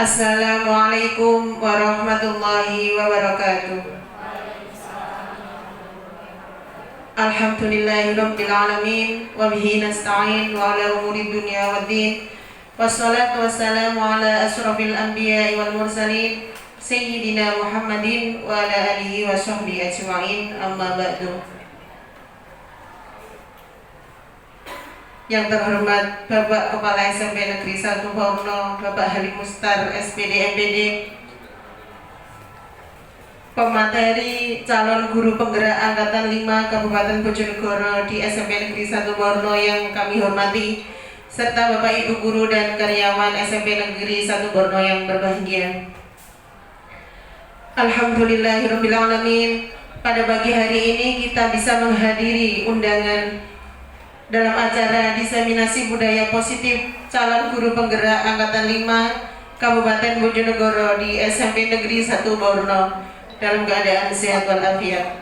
Assalamualaikum warahmatullahi wabarakatuh. Alhamdulillahirabbil alamin wa bihi nasta'in wa ala umuri dunya waddin. Wassalatu wassalamu ala asyrafil anbiya'i wal mursalin sayyidina Muhammadin wa ala alihi wa sahbihi ajma'in. Amma ba'du. Yang terhormat Bapak Kepala SMP Negeri 1 Borno, Bapak Halim Mustar SPD MPD, pemateri calon guru penggerak Angkatan 5 Kabupaten Bojonegoro di SMP Negeri 1 Borno yang kami hormati, serta Bapak Ibu guru dan karyawan SMP Negeri 1 Borno yang berbahagia. Alhamdulillahirabbil alamin. Pada pagi hari ini kita bisa menghadiri undangan dalam acara diseminasi budaya positif calon guru penggerak Angkatan 5 Kabupaten Bojonegoro di SMP Negeri 1 Borno dalam keadaan sehat walafiat.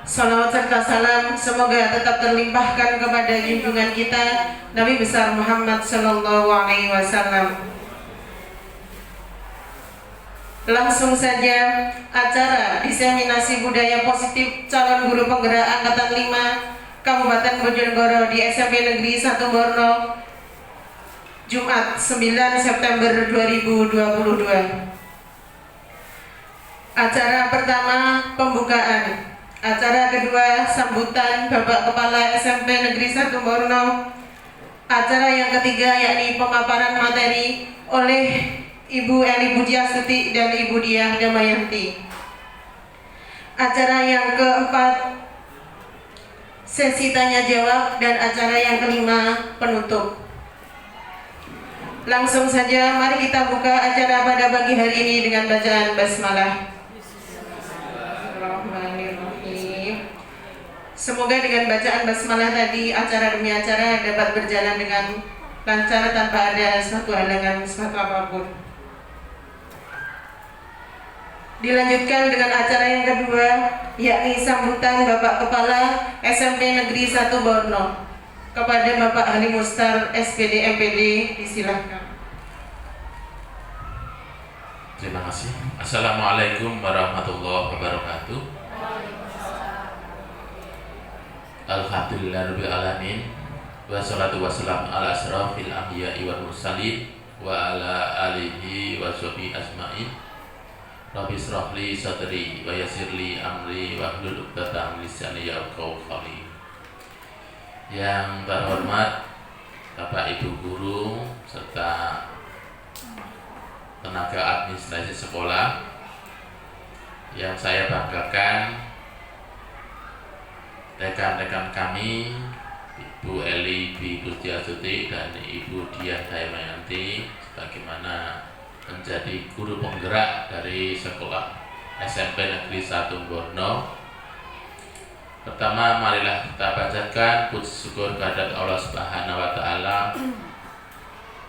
Salawat serta salam semoga tetap terlimpahkan kepada junjungan kita Nabi besar Muhammad Sallallahu Alaihi Wasallam. Langsung saja acara diseminasi budaya positif calon guru penggerak Angkatan 5 Kabupaten Bojonegoro di SMP Negeri 1 Borno, Jumat 9 September 2022. Acara pertama pembukaan, acara kedua sambutan Bapak Kepala SMP Negeri 1 Borno, acara yang ketiga yakni pemaparan materi oleh Ibu Eli Budiastuti dan Ibu Diah Damayanti. Acara yang keempat sesi tanya jawab, dan acara yang kelima penutup. Langsung saja mari kita buka acara pada pagi hari ini dengan bacaan basmalah. Bismillahirrahmanirrahim. Semoga dengan bacaan basmalah tadi acara demi acara dapat berjalan dengan lancar tanpa ada suatu halangan suatu apapun. Dilanjutkan dengan acara yang kedua, yakni sambutan Bapak Kepala SMP Negeri 1 Borno kepada Bapak Halim Mustar SPD MPD. Disilahkan. Terima kasih. Assalamualaikum warahmatullahi wabarakatuh. Alhamdulillahirabbil alamin. Wassalatu wassalamu ala asyrafil anbiya'i wal mursalin wa ala alihi wa sahbihi ajmain. Rabbi shrah li sadri wa yassir li amri wahlul 'uqdatam min lisani yafqahu qawli. Yang terhormat Bapak Ibu guru serta tenaga administrasi sekolah, yang saya banggakan rekan-rekan kami Ibu Eli Budiastuti dan Ibu Diah Damayanti sebagaimana menjadi guru penggerak dari sekolah SMP Negeri 1 Borno. Pertama, marilah kita panjatkan puji syukur kehadirat Allah Subhanahu wa taala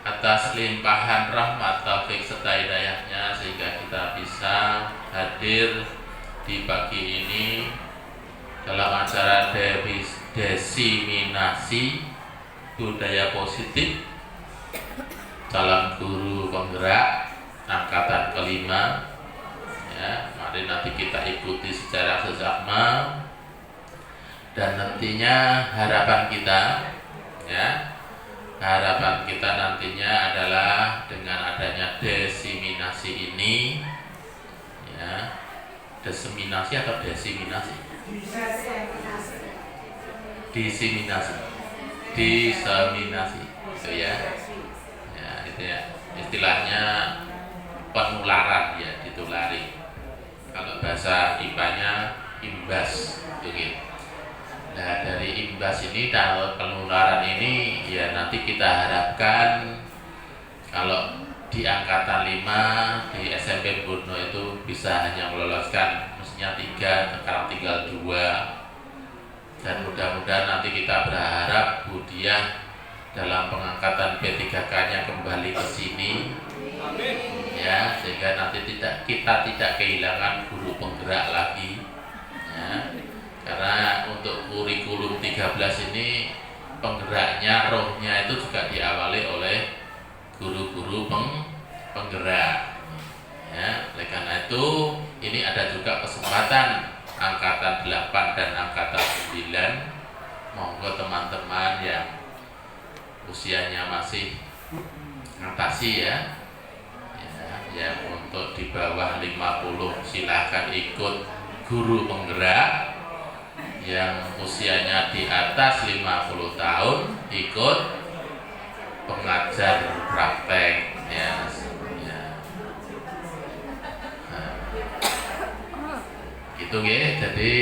atas limpahan rahmat, taufik serta hidayahnya sehingga kita bisa hadir di pagi ini dalam acara diseminasi budaya positif calon guru penggerak Angkatan kelima. Ya, mari nanti kita ikuti secara seksama, dan nantinya harapan kita nantinya adalah dengan adanya diseminasi ini, ya, diseminasi atau diseminasi? Diseminasi, itu ya. Ya, itu ya. Istilahnya penularan, ya, ditulari. Kalau bahasa IPA-nya imbas, begitu. Nah, dari imbas ini, kalau penularan ini, ya nanti kita harapkan kalau di Angkatan 5 di SMP Borno itu bisa hanya meloloskan mestinya 3, sekarang tinggal 2. Dan mudah-mudahan nanti kita berharap Bu Diah dalam pengangkatan P3K-nya kembali ke sini. Ya, sehingga nanti kita tidak kehilangan guru penggerak lagi, ya. Karena untuk kurikulum 13 ini penggeraknya, rohnya itu juga diawali oleh guru-guru penggerak. Ya, oleh karena itu ini ada juga kesempatan angkatan 8 dan angkatan 9. Monggo teman-teman yang usianya masih ngatasi ya, yang untuk di bawah 50 silahkan ikut guru penggerak. Yang usianya di atas 50 tahun ikut pengajar praktek ya. Gitu ya. Jadi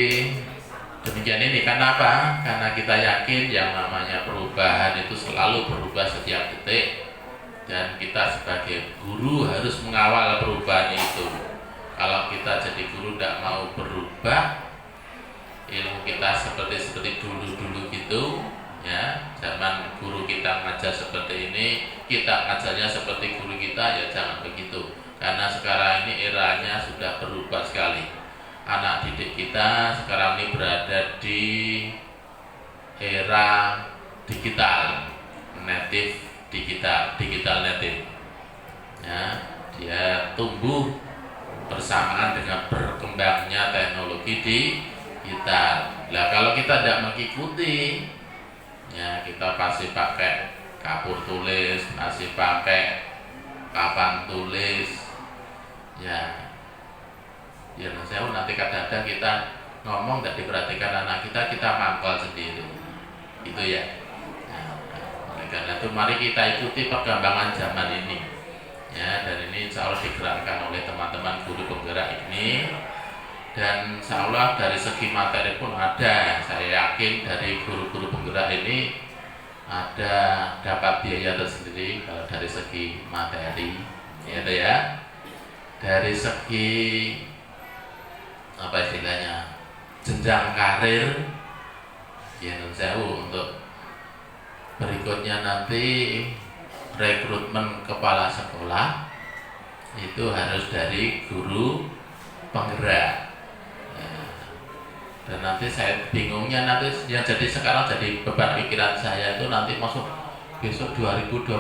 demikian ini. Karena apa? Karena kita yakin yang namanya perubahan itu selalu berubah setiap detik, dan kita sebagai guru harus mengawal perubahan itu. Kalau kita jadi guru tidak mau berubah, ilmu kita seperti dulu gitu ya. Zaman guru kita ngajar seperti ini, kita ngajarnya seperti guru kita, ya jangan begitu. Karena sekarang ini eranya sudah berubah sekali. Anak didik kita sekarang ini berada di era digital native ya. Dia tumbuh bersamaan dengan berkembangnya teknologi digital. Nah, kalau kita tidak mengikuti ya, kita pasti pakai kapur tulis, masih pakai papan tulis ya. Ya, saya nanti kadang-kadang kita ngomong tidak diperhatikan anak kita mangkal sendiri, gitu ya. Nah, oleh karena itu mari kita ikuti perkembangan zaman ini, ya. Dan ini insya Allah digerakkan oleh teman-teman guru penggerak ini, dan insya Allah dari segi materi pun ada. Saya yakin dari guru-guru penggerak ini ada dapat biaya tersendiri kalau dari segi materi, ya. Dari segi apa istilahnya jenjang karir ya, saya untuk berikutnya nanti rekrutmen kepala sekolah itu harus dari guru penggerak ya. Dan nanti saya bingungnya nanti yang jadi sekarang jadi beban pikiran saya itu nanti masuk besok 2024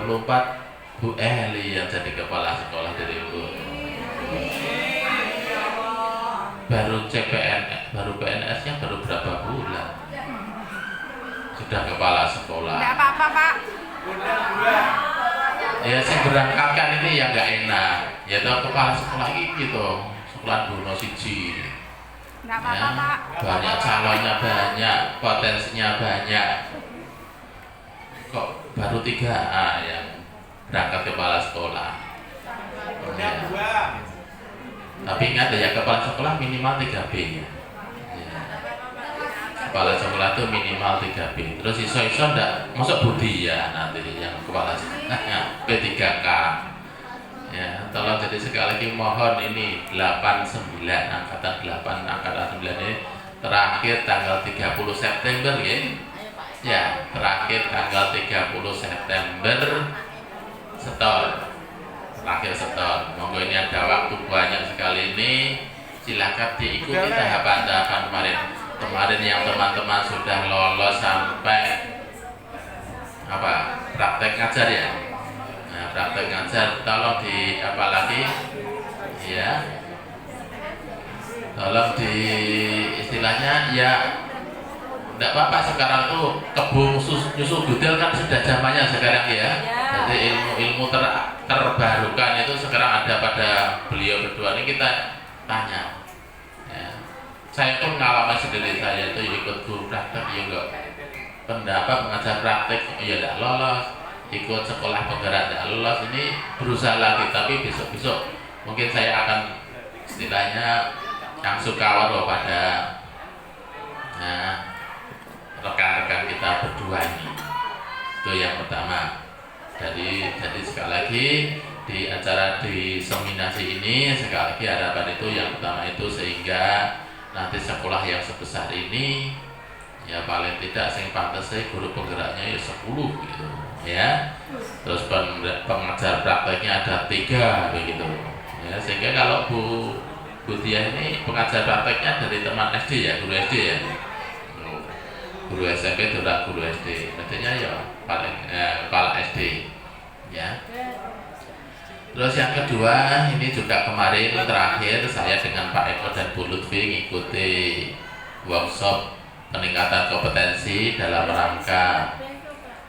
Bu Eli yang jadi kepala sekolah dari Bu. Baru CPNS, baru PNS-nya baru berapa bulan sudah kepala sekolah. Tidak apa-apa Pak. Ya saya berangkatkan ini yang nggak enak. Ya tuh kepala sekolah ini gitu, sekolah Bono siji. Tidak apa-apa Pak. Banyak calonnya, banyak potensinya banyak. Kok baru 3A yang berangkat kepala sekolah? Ya. Tapi ingat ya, kepala sekolah minimal 3B ya. Kepala sekolah itu minimal 3B. Terus iso-iso ndak masuk budi ya nanti yang kepala sekolah P3K. Ya, tolong jadi sekali lagi mohon ini 89 angkatan 8 angkatan 9 ini terakhir tanggal 30 September ya. Ya, terakhir tanggal 30 September setor. Terakhir setor. Monggo ini ada waktu banyak sekali ini. Silakan diikuti tahapan-tahapan kemarin. Kemarin yang teman-teman sudah lolos sampai apa? Praktek ngajar ya. Nah, praktek ngajar tolong di apa lagi? Ya. Tolong di istilahnya ya enggak apa-apa sekarang tuh kebun nyusul gudel kan sudah zamannya sekarang ya. Jadi ilmu terbarukan itu sekarang ada pada beliau berdua ini, kita tanya. Ya. Saya pun ngalamin sendiri, saya itu ikut guru praktek ya enggak. Pendapat mengajar praktek ya enggak lolos. Ikut sekolah penggerak enggak lolos. Ini berusaha lagi, tapi besok-besok mungkin saya akan istilahnya yang sukawaro pada rekan-rekan kita berdua ini. Itu yang pertama. Jadi sekali lagi di acara diseminasi ini sekali lagi harapan itu yang pertama itu sehingga nanti sekolah yang sebesar ini ya paling tidak sing pantes guru penggeraknya ya 10 gitu ya. Terus pengajar prakteknya ada 3 begitu ya, sehingga kalau Bu Tia ini pengajar prakteknya dari teman SD ya, guru SD ya, guru SMP itu guru SD, artinya ya paling kepala SD ya. Terus yang kedua, ini juga kemarin terakhir saya dengan Pak Eko dan Bu Lutfi mengikuti workshop peningkatan kompetensi dalam rangka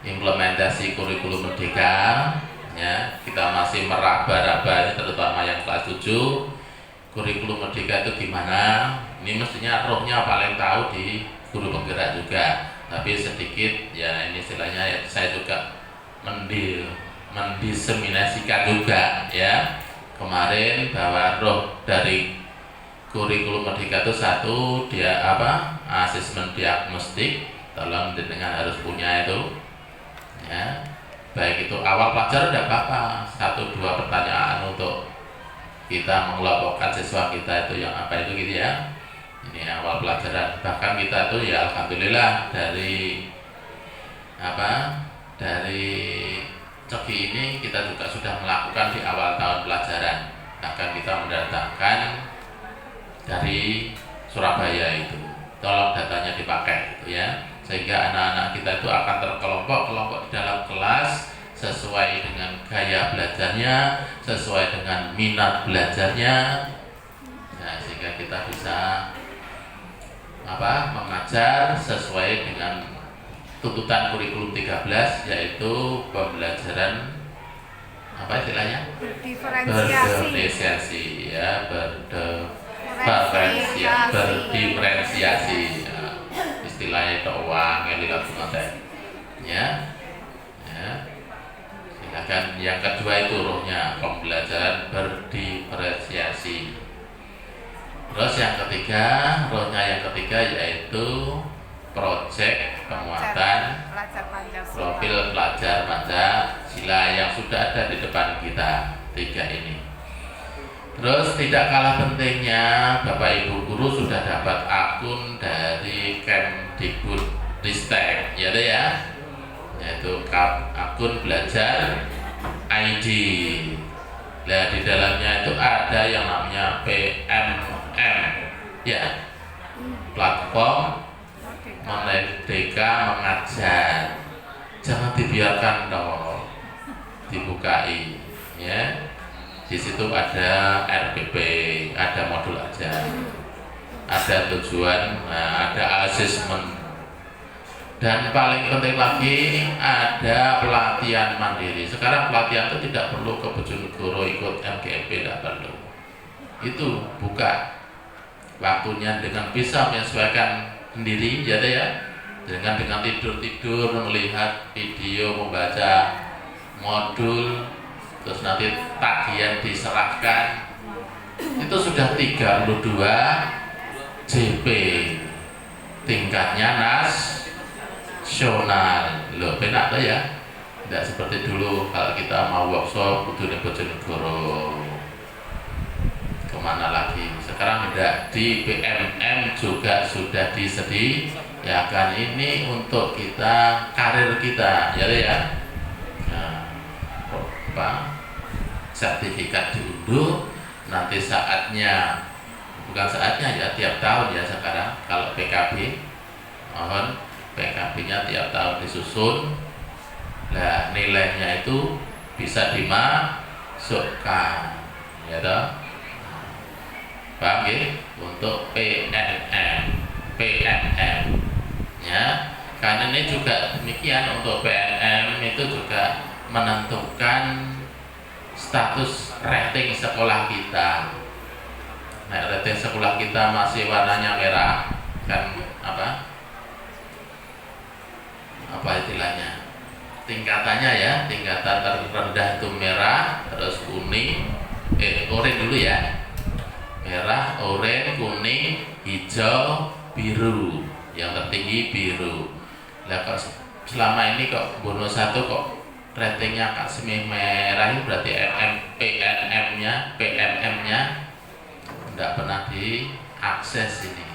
implementasi kurikulum merdeka. Ya, kita masih meraba-raba, terutama yang kelas 7, kurikulum merdeka itu gimana. Ini mestinya rohnya paling tahu di guru penggerak juga, tapi sedikit ya ini istilahnya ya, saya juga mendiseminasikan juga ya kemarin bahwa roh dari kurikulum merdeka itu satu, dia asesmen diagnostik, tolong dengan harus punya itu ya, baik itu awal pelajaran tidak apa-apa, 1-2 pertanyaan untuk kita mengelompokkan siswa kita itu yang apa itu gitu ya. Ini awal pelajaran, bahkan kita tuh ya alhamdulillah dari Coki ini kita juga sudah melakukan di awal tahun pelajaran. Bahkan kita mendatangkan dari Surabaya itu, tolong datanya dipakai gitu ya, sehingga anak-anak kita itu akan terkelompok-kelompok di dalam kelas sesuai dengan gaya belajarnya, sesuai dengan minat belajarnya. Nah, sehingga kita bisa mengajar sesuai dengan tuntutan kurikulum 13, yaitu pembelajaran berdifferensiasi ya, berdiferensiasi ya, istilahnya itu uang yang dilakukan ya. Silakan. Yang kedua itu rohnya pembelajaran berdiferensiasi. Terus yang ketiga, rohnya yang ketiga yaitu proyek penguatan profil pelajar Pancasila yang sudah ada di depan kita, 3 ini. Terus tidak kalah pentingnya, Bapak Ibu guru sudah dapat akun dari Kemdikbudristek ya, yaitu akun belajar ID. Nah, di dalamnya itu ada yang namanya PMM ya, platform Merdeka Mengajar. Jangan dibiarkan dong, dibukai ya. Di situ ada RPP, ada modul ajar, ada tujuan, ada asesmen, dan paling penting lagi ada pelatihan mandiri. Sekarang pelatihan itu tidak perlu ke Bojonegoro ikut MGMP, tidak perlu. Itu buka waktunya dengan bisa menyesuaikan sendiri ya, dengan tidur melihat video, membaca modul, terus nanti tagihan diserahkan. Itu sudah 32 JP, tingkatnya nasional. Loh, benar tuh ya. Tidak seperti dulu kalau kita mau workshop kudu ning Bojonegoro. Kemana lagi? Sekarang tidak, di PMM juga sudah disediakan ini untuk kita, karir kita ya. Nah, sertifikat diunduh, nanti saatnya, bukan saatnya ya, tiap tahun ya sekarang. Kalau PKB, mohon PKB-nya tiap tahun disusun. Nah, nilainya itu bisa dimasukkan ya toh. Paham ya? Untuk PMM ya. Karena ini juga demikian, untuk PMM itu juga menentukan status rating sekolah kita. Nah, rating sekolah kita masih warnanya merah, kan apa istilahnya, tingkatannya ya, tingkatan terendah itu merah, terus kuning, oranye dulu ya, merah, oranye, kuning, hijau, biru, yang tertinggi biru. Lah kok selama ini kok bonus 1 kok ratingnya kasih merah, itu berarti PMM-nya tidak pernah diakses ini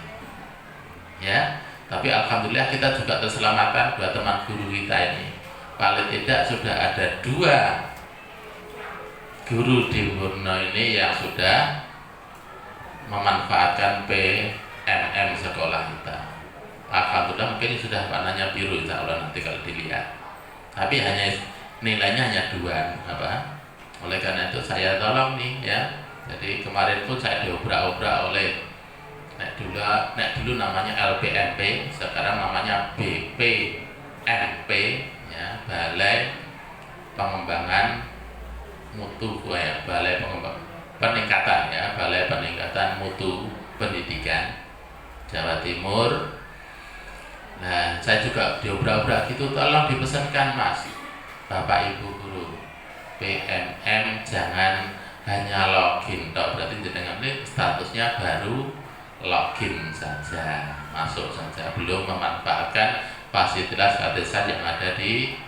ya. Tapi alhamdulillah kita juga terselamatkan buat teman guru kita ini. Paling tidak sudah ada 2 guru di Borno ini yang sudah memanfaatkan PMM sekolah kita. Alhamdulillah, mungkin sudah warnanya biru insya Allah nanti kalau dilihat. Tapi hanya nilainya hanya 2 Oleh karena itu saya tolong nih ya. Jadi kemarin pun saya diobrak-obrak oleh nek dulu namanya LPMP, sekarang namanya BPMP ya, Balai Pengembangan Mutu Balai Peningkatan ya, Balai Peningkatan Mutu Pendidikan Jawa Timur. Nah, saya juga diobrak-obrak gitu, tolong dipesankan Mas, Bapak Ibu guru, PMM jangan hanya login toh, berarti jenengan ini statusnya baru login saja, masuk saja, belum memanfaatkan fasilitas ketesan yang ada di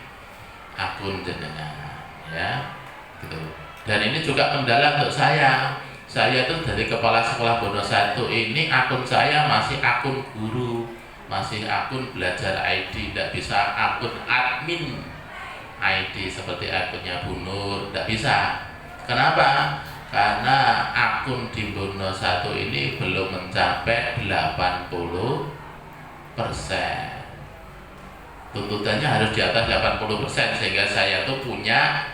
akun jenengan ya gitu. Dan ini juga kendala untuk saya itu dari kepala sekolah Bono 1 ini akun saya masih akun guru, masih akun belajar ID, tidak bisa akun admin ID seperti akunnya Bu Nur, tidak bisa. Kenapa? Karena akun di Bono 1 ini belum mencapai 80%. Tuntutannya harus di atas 80%, sehingga saya tuh punya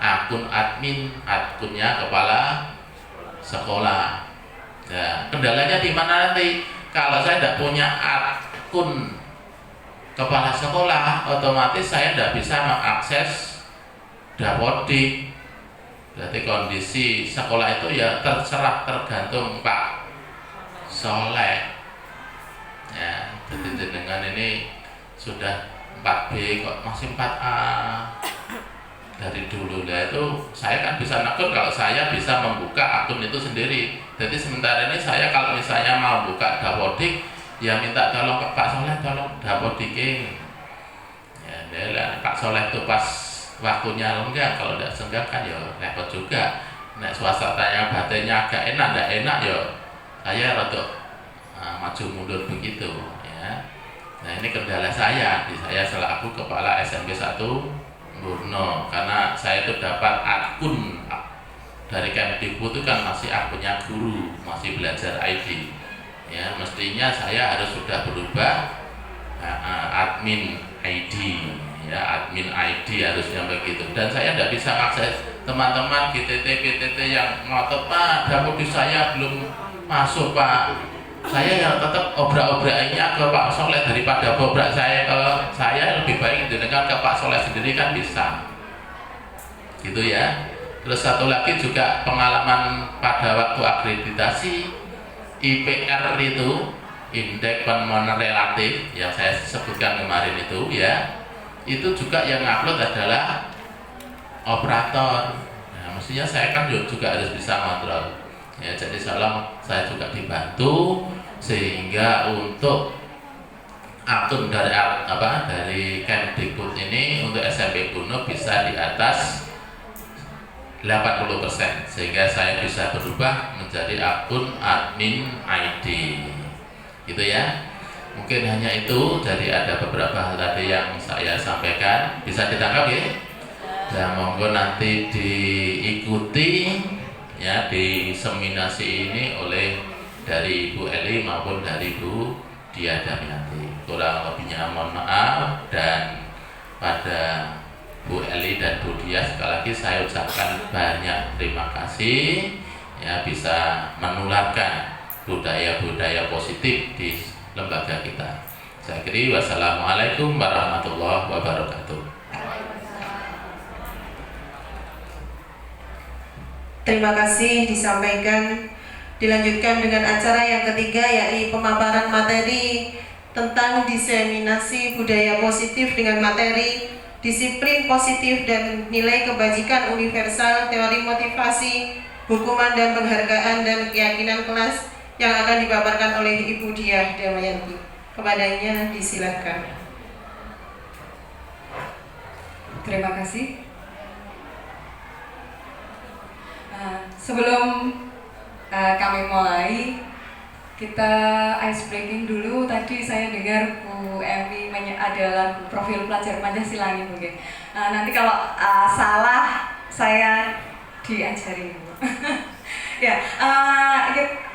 akun admin, akunnya kepala sekolah. Nah, kendalanya di mana nanti? Kalau saya tidak punya akun kepala sekolah, otomatis saya tidak bisa mengakses Dapodik. Berarti kondisi sekolah itu ya terserah, tergantung Pak Soleh. Ya, jadi jenengan ini sudah 4B kok masih 4A. Dari dulu lah itu saya kan bisa nakut kalau saya bisa membuka akun itu sendiri. Jadi sementara ini saya kalau misalnya mau buka Dapodik, ya minta tolong ke Pak Soleh, tolong Dapodikin. Ya, Pak Soleh itu pas waktunya enggak, kalau tidak senggang kan ya repot juga. Nek suasananya batinnya agak enak, tidak enak ya saya rada maju mundur begitu ya. Nah, ini kendala saya selaku kepala SMP 1 Murno, karena saya itu dapat akun dari Kemdikbud itu kan masih akunnya guru, masih belajar ID ya, mestinya saya harus sudah berubah admin ID ya, admin ID harusnya begitu. Dan saya tidak bisa akses teman-teman PTT yang ngotot, Pak Dapodik saya belum masuk Pak, saya ya tetap obrak-obraknya ke Pak Soleh daripada obrak saya ke saya, lebih baik dengan ke Pak Soleh sendiri kan bisa gitu ya. Terus satu lagi juga pengalaman pada waktu akreditasi IPR itu, indeks penemuan relatif yang saya sebutkan kemarin itu ya, itu juga yang upload adalah operator. Nah, mestinya saya kan juga harus bisa kontrol ya, jadi saya juga dibantu sehingga untuk akun dari Kemdikbud ini untuk SMP Bono bisa di atas 80%, sehingga saya bisa berubah menjadi akun admin ID gitu ya. Mungkin hanya itu, jadi ada beberapa hal tadi yang saya sampaikan, bisa ditangkap ya. Dan monggo nanti diikuti ya diseminasi ini oleh dari Ibu Eli maupun dari Ibu Dia Damianti. Kurang lebihnya mohon maaf, dan pada Bu Eli dan Bu Dia sekali lagi saya ucapkan banyak terima kasih ya, bisa menularkan budaya-budaya positif di lembaga kita. Saya akhiri, wassalamualaikum warahmatullahi wabarakatuh. Terima kasih disampaikan. Dilanjutkan dengan acara yang ketiga, yakni pemaparan materi tentang diseminasi budaya positif dengan materi disiplin positif dan nilai kebajikan universal, teori motivasi, hukuman dan penghargaan dan keyakinan kelas, yang akan dipaparkan oleh Ibu Diah Damayanti. Kepadanya disilakan. Terima kasih. Sebelum kami mulai, kita ice breaking dulu. Tadi saya dengar Bu Emi adalah profil pelajar Pancasila nih mungkin. Nanti kalau salah saya diajari Bu. Ya,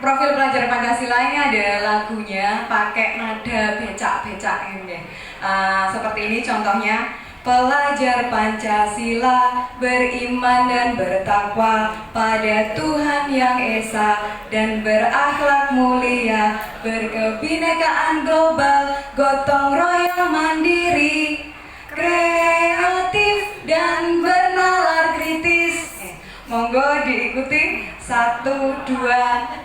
profil pelajar Pancasila ini ada lagunya pakai nada becak-becak gitu ya. Seperti ini contohnya. pelajar Pancasila, beriman dan bertakwa pada Tuhan Yang Esa, dan berakhlak mulia, berkebinekaan global, gotong royong mandiri, kreatif dan bernalar kritis. Monggo diikuti, 1, 2,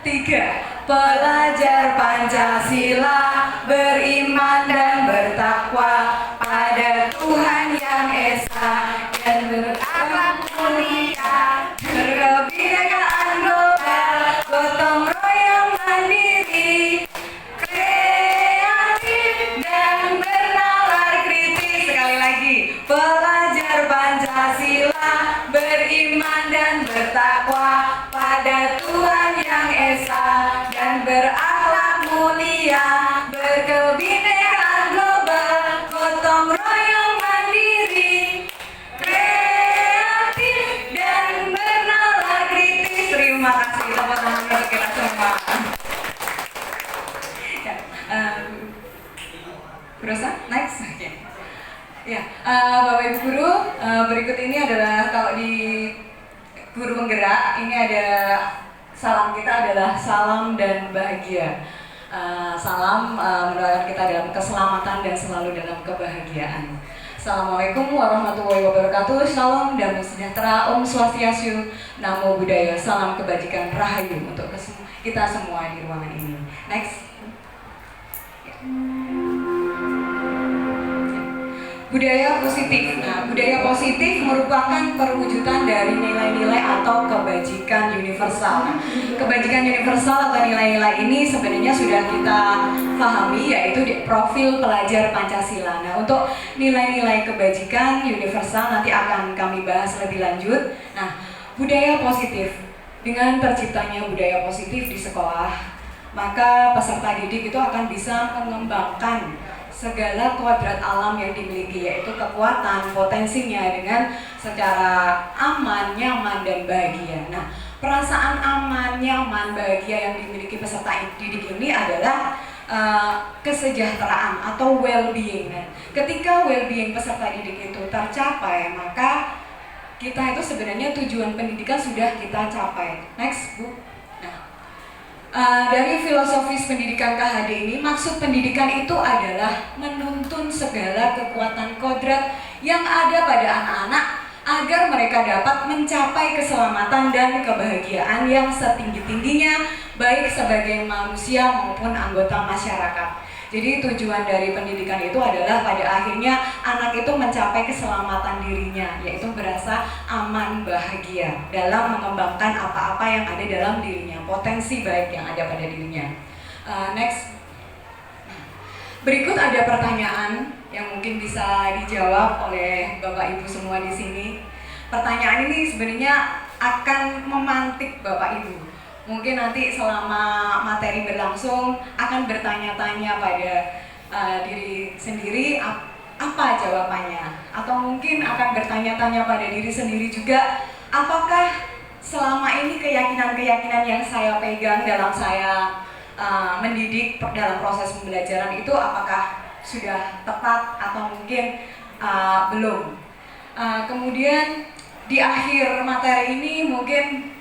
3. Pelajar Pancasila, beriman dan bertakwa pada Tuhan Yang Esa, dan berakhlak mulia, berkebinekaan global, gotong royong mandiri, kreatif dan bernalar kritis. Sekali lagi, pelajar Pancasila, beriman dan bertakwa pada Tuhan Yang Esa, dan berakhlak mulia, berkebinekaan global, gotong royong mandiri, kreatif dan bernalar kritis. Terima kasih, tepuk tangan untuk kita semua. Ya, Bu Rosa, next. Oke. Ya, Bapak Ibu Guru, berikut ini adalah kalau di Guru Penggerak ini ada salam kita adalah salam dan bahagia. Salam mendoakan kita dalam keselamatan dan selalu dalam kebahagiaan. Assalamualaikum warahmatullahi wabarakatuh. Shalom, damai sejahtera, Om Swastiastu, Namo Buddhaya, salam kebajikan, rahayu untuk kita semua di ruangan ini. Next. Budaya positif. Nah, budaya positif merupakan perwujudan dari nilai-nilai atau kebajikan universal. Nah, kebajikan universal atau nilai-nilai ini sebenarnya sudah kita pahami, yaitu di profil pelajar Pancasila. Nah, untuk nilai-nilai kebajikan universal nanti akan kami bahas lebih lanjut. Nah, budaya positif. Dengan terciptanya budaya positif di sekolah, maka peserta didik itu akan bisa mengembangkan segala kodrat alam yang dimiliki, yaitu kekuatan, potensinya dengan secara aman, nyaman, dan bahagia. Nah, perasaan aman, nyaman, bahagia yang dimiliki peserta didik ini adalah kesejahteraan atau well-being. Nah, ketika well-being peserta didik itu tercapai, maka kita itu sebenarnya tujuan pendidikan sudah kita capai. Next, Bu. Dari filosofis pendidikan KHD ini, maksud pendidikan itu adalah menuntun segala kekuatan kodrat yang ada pada anak-anak agar mereka dapat mencapai keselamatan dan kebahagiaan yang setinggi-tingginya, baik sebagai manusia maupun anggota masyarakat. Jadi tujuan dari pendidikan itu adalah pada akhirnya anak itu mencapai keselamatan dirinya, yaitu berasa aman, bahagia dalam mengembangkan apa-apa yang ada dalam dirinya, potensi baik yang ada pada dirinya. Next. Berikut ada pertanyaan yang mungkin bisa dijawab oleh Bapak Ibu semua di sini. Pertanyaan ini sebenarnya akan memantik Bapak Ibu. Mungkin nanti selama materi berlangsung akan bertanya-tanya pada diri sendiri apa jawabannya, atau mungkin akan bertanya-tanya pada diri sendiri juga, apakah selama ini keyakinan-keyakinan yang saya pegang dalam saya mendidik dalam proses pembelajaran itu apakah sudah tepat atau mungkin belum. Kemudian di akhir materi ini mungkin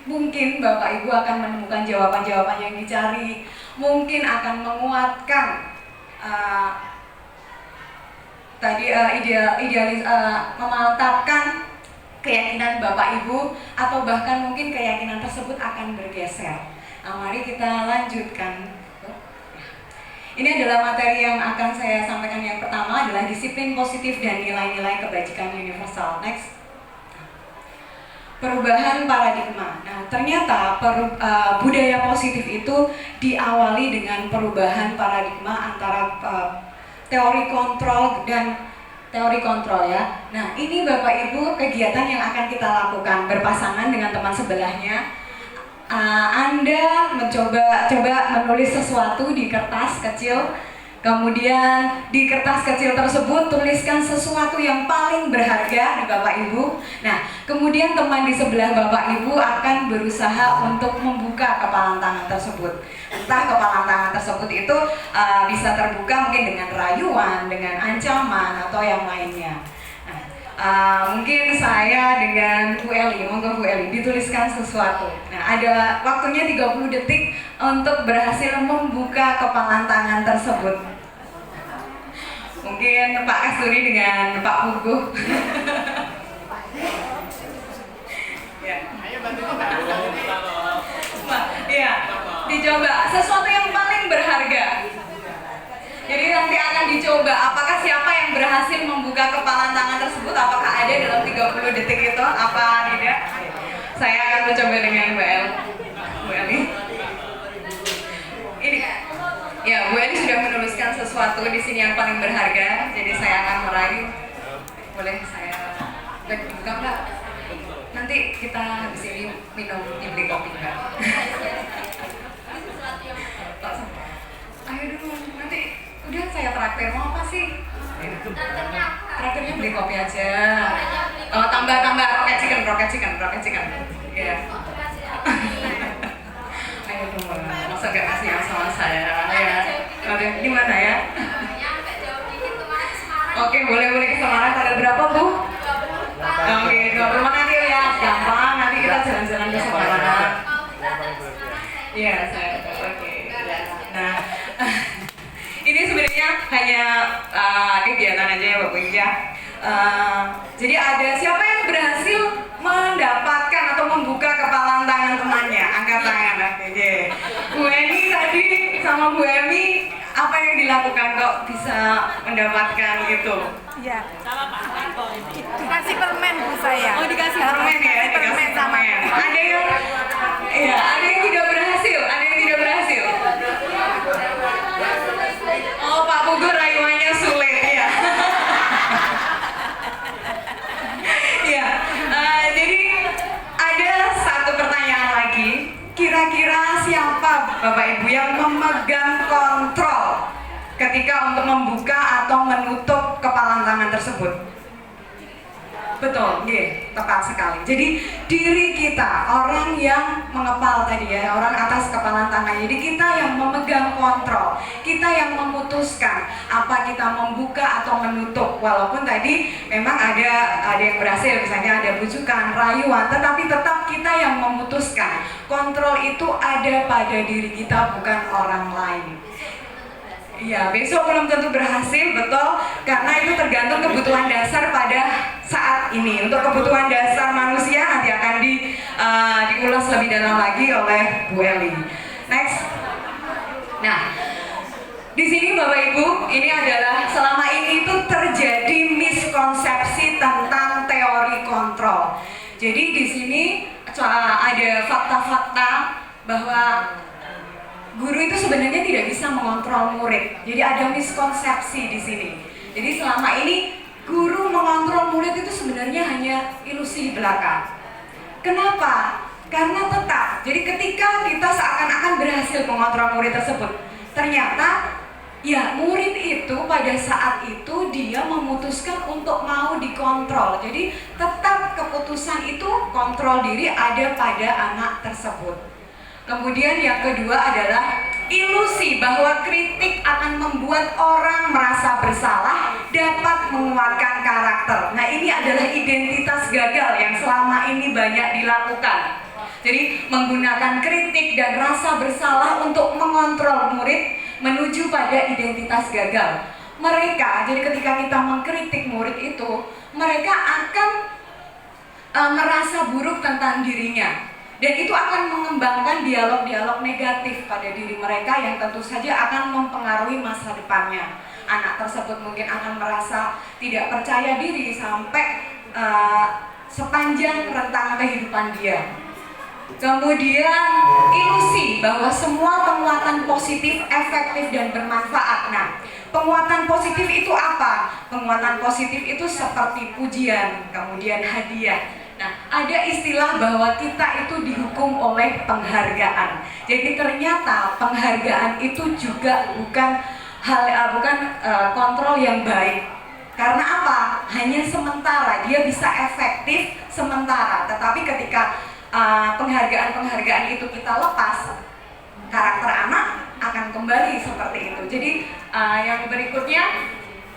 Bapak Ibu akan menemukan jawaban-jawaban yang dicari, mungkin akan menguatkan memantapkan keyakinan Bapak Ibu, atau bahkan mungkin keyakinan tersebut akan bergeser. Nah, mari kita lanjutkan. Ini adalah materi yang akan saya sampaikan. Yang pertama adalah disiplin positif dan nilai-nilai kebajikan universal. Next. Perubahan paradigma. Nah, ternyata budaya positif itu diawali dengan perubahan paradigma antara teori kontrol dan teori kontrol ya. Nah, ini Bapak Ibu kegiatan yang akan kita lakukan berpasangan dengan teman sebelahnya. Anda mencoba menulis sesuatu di kertas kecil. Kemudian di kertas kecil tersebut tuliskan sesuatu yang paling berharga di Bapak Ibu. Nah, kemudian teman di sebelah Bapak Ibu akan berusaha untuk membuka kepalan tangan tersebut. Entah kepalan tangan tersebut itu bisa terbuka mungkin dengan rayuan, dengan ancaman, atau yang lainnya. Nah, Mungkin saya dengan Bu Eli, monggo Bu Eli dituliskan sesuatu. Nah, ada waktunya 30 detik untuk berhasil membuka kepalan tangan tersebut. Mungkin Pak Kasturi dengan Pak Puguh. Ya. Ya, dicoba sesuatu yang paling berharga. Jadi nanti akan dicoba apakah siapa yang berhasil membuka kepalan tangan tersebut, apakah ada dalam 30 detik itu, apa tidak. Saya akan mencoba dengan Bu Eli. Ini ya, Bu Eli sudah menuliskan sesuatu di sini yang paling berharga, jadi saya akan merayu. Boleh saya buka Mbak? Nanti kita habis ini minum, dibeli kopi Mbak. Ayo dulu, nanti udah saya traktir, mau apa sih? Traktirnya beli kopi aja. Oh, tambah rocket chicken. Iya. Ayo dong, masa gak kasih yang sama saya? Ya, di mana ya? Oke, boleh ke Semarang tanggal berapa Bu? Oke, 20 nanti ya, gampang. Nanti kita jalan-jalan ke Semarang. Iya, saya oke. Nah, ini sebenarnya hanya kegiatan aja ya Bapak Ibu ya. Jadi ada siapa yang berhasil mendapatkan atau membuka kepalan tangan temannya? Angkat tangan. Oke. Bu Eni tadi sama Bu Emi, apa yang dilakukan kok bisa mendapatkan gitu? Iya. Dikasih permen Bu saya. Oh, dikasih permen ya, dikasih permen. Ada yang tidak berhasil, Oh, Pak Pugur rayuannya sulit ya. Ya, jadi ada satu pertanyaan lagi. Kira-kira siapa Bapak Ibu yang memegang kontrol ketika untuk membuka atau menutup kepalan tangan tersebut? Betul, tepat sekali. Jadi diri kita, orang yang mengepal tadi ya, orang atas kepalan tangan. Jadi kita yang memegang kontrol, kita yang memutuskan apa kita membuka atau menutup. Walaupun tadi memang ada yang berhasil, misalnya ada bujukan, rayuan, tetapi tetap kita yang memutuskan. Kontrol itu ada pada diri kita, bukan orang lain. Iya, besok belum tentu berhasil, betul, karena itu tergantung kebutuhan dasar pada saat ini. Untuk kebutuhan dasar manusia nanti akan diulas lebih dalam lagi oleh Bu Eli. Next. Nah, di sini Bapak Ibu, ini adalah selama ini itu terjadi miskonsepsi tentang teori kontrol. Jadi di sini ada fakta-fakta bahwa guru itu sebenarnya tidak bisa mengontrol murid. Jadi ada miskonsepsi di sini. Jadi selama ini guru mengontrol murid itu sebenarnya hanya ilusi belaka. Kenapa? Karena tetap. Jadi ketika kita seakan-akan berhasil mengontrol murid tersebut, ternyata ya murid itu pada saat itu dia memutuskan untuk mau dikontrol. Jadi tetap keputusan itu kontrol diri ada pada anak tersebut. Kemudian yang kedua adalah ilusi bahwa kritik akan membuat orang merasa bersalah, dapat menguatkan karakter. Nah, ini adalah identitas gagal yang selama ini banyak dilakukan. Jadi menggunakan kritik dan rasa bersalah untuk mengontrol murid menuju pada identitas gagal. Mereka, jadi ketika kita mengkritik murid itu, mereka akan merasa buruk tentang dirinya. Dan itu akan mengembangkan dialog-dialog negatif pada diri mereka yang tentu saja akan mempengaruhi masa depannya. Anak tersebut mungkin akan merasa tidak percaya diri sampai sepanjang rentang kehidupan dia. Kemudian ilusi bahwa semua penguatan positif efektif dan bermanfaat. Nah, penguatan positif itu apa? Penguatan positif itu seperti pujian, kemudian hadiah. Nah, ada istilah bahwa kita itu dihukum oleh penghargaan. Jadi ternyata penghargaan itu juga bukan kontrol yang baik. Karena apa? Hanya sementara, dia bisa efektif sementara. Tetapi ketika penghargaan itu kita lepas, karakter anak akan kembali seperti itu. Jadi yang berikutnya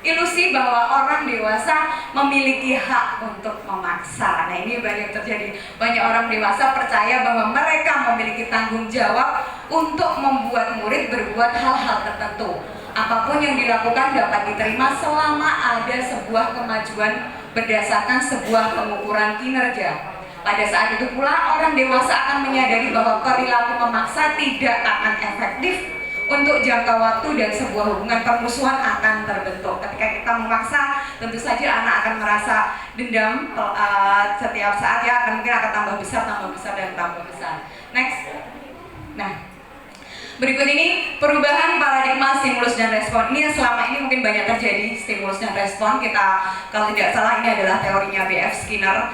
ilusi bahwa orang dewasa memiliki hak untuk memaksa. Nah, ini banyak terjadi. Banyak orang dewasa percaya bahwa mereka memiliki tanggung jawab untuk membuat murid berbuat hal-hal tertentu. Apapun yang dilakukan dapat diterima selama ada sebuah kemajuan berdasarkan sebuah pengukuran kinerja. Pada saat itu pula orang dewasa akan menyadari bahwa perilaku memaksa tidak akan efektif untuk jangka waktu dan sebuah hubungan permusuhan akan terbentuk. Ketika kita memaksa, tentu saja anak akan merasa dendam setiap saat, ya mungkin akan tambah besar dan tambah besar. Next. Nah, berikut ini perubahan paradigma stimulus dan respon. Ini yang selama ini mungkin banyak terjadi, stimulus dan respon. Kita, kalau tidak salah, ini adalah teorinya B.F. Skinner.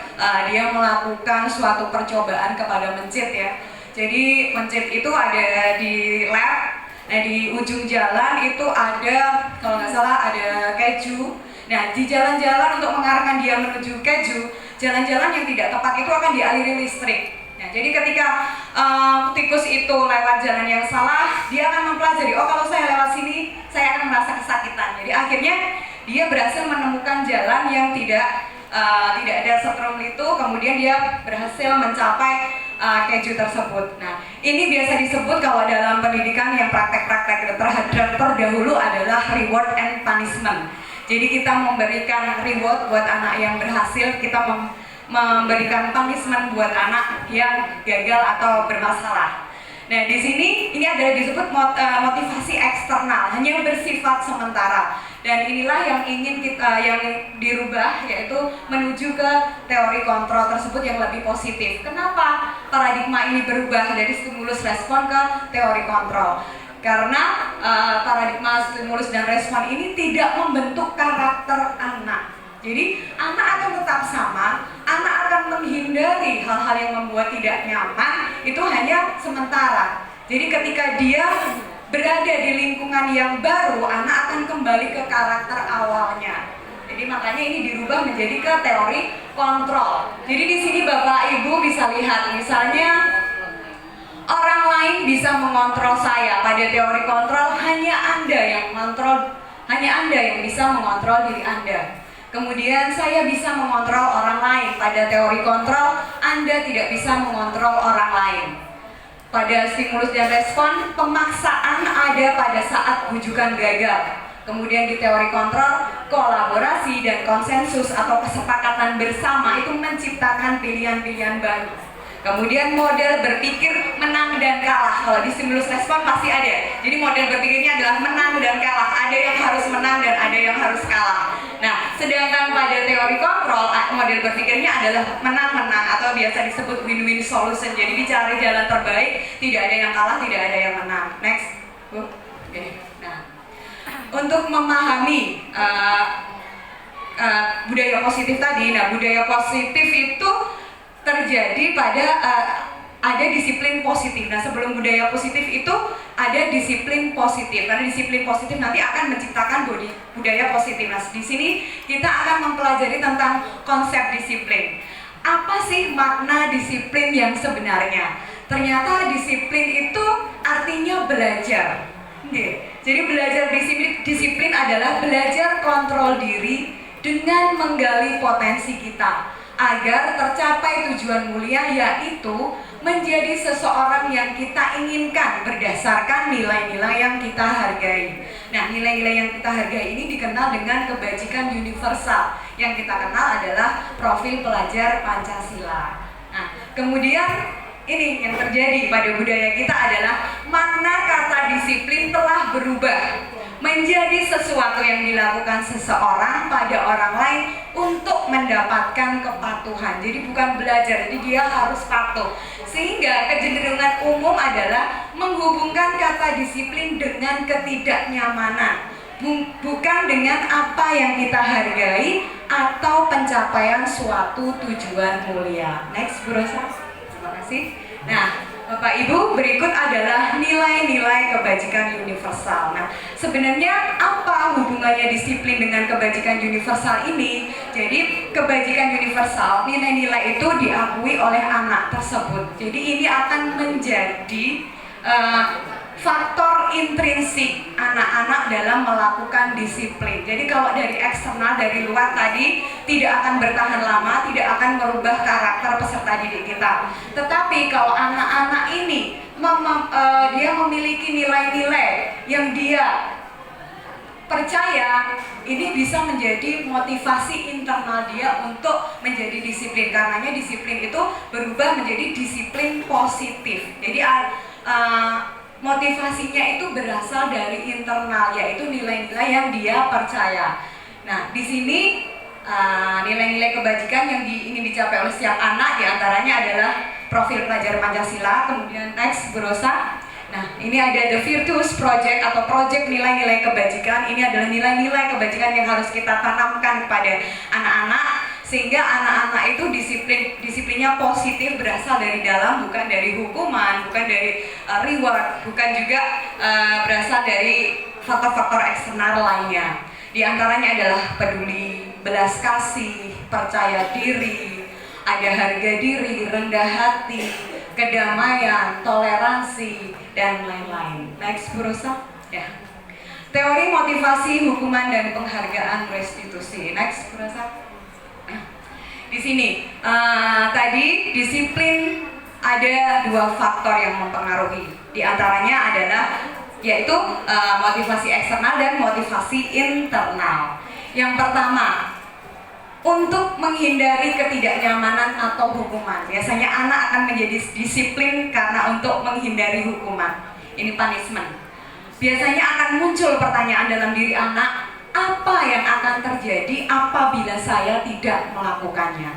Dia melakukan suatu percobaan kepada mencit, ya. Jadi mencit itu ada di lab. Nah, di ujung jalan itu ada, kalau nggak salah, ada keju. Nah, di jalan-jalan untuk mengarahkan dia menuju keju, jalan-jalan yang tidak tepat itu akan dialiri listrik. Nah, jadi ketika tikus itu lewat jalan yang salah, dia akan mempelajari, oh kalau saya lewat sini, saya akan merasa kesakitan. Jadi akhirnya dia berhasil menemukan jalan yang tidak ada setrum itu, kemudian dia berhasil mencapai keju tersebut. Nah, ini biasa disebut kalau dalam pendidikan yang praktek-praktek terhadap terdahulu adalah reward and punishment. Jadi kita memberikan reward buat anak yang berhasil, kita memberikan punishment buat anak yang gagal atau bermasalah. Nah, di sini ini ada disebut motivasi eksternal, hanya bersifat sementara. Dan inilah yang ingin kita yang dirubah, yaitu menuju ke teori kontrol tersebut yang lebih positif. Kenapa paradigma ini berubah dari stimulus respon ke teori kontrol? Karena paradigma stimulus dan respon ini tidak membentuk karakter anak. Jadi anak akan tetap sama, anak akan menghindari hal-hal yang membuat tidak nyaman, itu hanya sementara. Jadi ketika dia berada di lingkungan yang baru, anak akan kembali ke karakter awalnya. Jadi makanya ini dirubah menjadi ke teori kontrol. Jadi di sini Bapak Ibu bisa lihat, misalnya orang lain bisa mengontrol saya. Pada teori kontrol hanya Anda yang bisa mengontrol diri Anda. Kemudian saya bisa mengontrol orang lain. Pada teori kontrol, Anda tidak bisa mengontrol orang lain. Pada stimulus dan respon, pemaksaan ada pada saat bujukan gagal. Kemudian di teori kontrol, kolaborasi dan konsensus atau kesepakatan bersama itu menciptakan pilihan-pilihan baru. Kemudian model berpikir menang dan kalah. Kalau di stimulus respon pasti ada. Jadi model berpikirnya adalah menang dan kalah. Ada yang harus menang dan ada yang harus kalah. Nah, sedangkan pada teori kontrol, model berpikirnya adalah menang-menang atau biasa disebut win-win solution. Jadi dicari jalan terbaik, tidak ada yang kalah, tidak ada yang menang. Next. Oke. Nah, untuk memahami budaya positif tadi, nah budaya positif itu terjadi pada ada disiplin positif. Nah, sebelum budaya positif itu ada disiplin positif. Karena disiplin positif nanti akan menciptakan budaya positif. Nah, di sini kita akan mempelajari tentang konsep disiplin. Apa sih makna disiplin yang sebenarnya? Ternyata disiplin itu artinya belajar. Jadi belajar disiplin adalah belajar kontrol diri dengan menggali potensi kita agar tercapai tujuan mulia, yaitu menjadi seseorang yang kita inginkan berdasarkan nilai-nilai yang kita hargai. Nah, nilai-nilai yang kita hargai ini dikenal dengan kebajikan universal. Yang kita kenal adalah profil pelajar Pancasila. Nah, kemudian ini yang terjadi pada budaya kita adalah makna kata disiplin telah berubah menjadi sesuatu yang dilakukan seseorang pada orang lain untuk mendapatkan kepatuhan. Jadi bukan belajar, jadi dia harus patuh. Sehingga kecenderungan umum adalah menghubungkan kata disiplin dengan ketidaknyamanan, bukan dengan apa yang kita hargai atau pencapaian suatu tujuan mulia. Next, Bu Rosa. Terima kasih. Nah, Bapak Ibu, berikut adalah nilai-nilai kebajikan universal. Nah, sebenarnya apa hubungannya disiplin dengan kebajikan universal ini? Jadi, kebajikan universal, nilai-nilai itu diakui oleh anak tersebut. Jadi, ini akan menjadi faktor intrinsik anak-anak dalam melakukan disiplin. Jadi kalau dari eksternal, dari luar tadi tidak akan bertahan lama, tidak akan merubah karakter peserta didik kita. Tetapi kalau anak-anak ini dia memiliki nilai-nilai yang dia percaya, ini bisa menjadi motivasi internal dia untuk menjadi disiplin. Karenanya disiplin itu berubah menjadi disiplin positif. Jadi motivasinya itu berasal dari internal, yaitu nilai-nilai yang dia percaya. Nah, di sini nilai-nilai kebajikan yang ingin dicapai oleh setiap anak diantaranya adalah profil pelajar Pancasila. Kemudian next, Bu Rosa. Nah, ini ada The Virtuous Project atau Project Nilai-Nilai Kebajikan. Ini adalah nilai-nilai kebajikan yang harus kita tanamkan kepada anak-anak, sehingga anak-anak itu disiplinnya positif, berasal dari dalam, bukan dari hukuman, bukan dari reward, bukan juga berasal dari faktor-faktor eksternal lainnya. Di antaranya adalah peduli, belas kasih, percaya diri, ada harga diri, rendah hati, kedamaian, toleransi, dan lain-lain. Next, Bu Rosa. Ya. Teori motivasi, hukuman, dan penghargaan restitusi. Next, Bu Rosa. Di sini tadi disiplin ada 2 faktor yang mempengaruhi. Di antaranya adalah yaitu motivasi eksternal dan motivasi internal. Yang pertama, untuk menghindari ketidaknyamanan atau hukuman. Biasanya anak akan menjadi disiplin karena untuk menghindari hukuman. Ini punishment. Biasanya akan muncul pertanyaan dalam diri anak, apa yang akan terjadi apabila saya tidak melakukannya?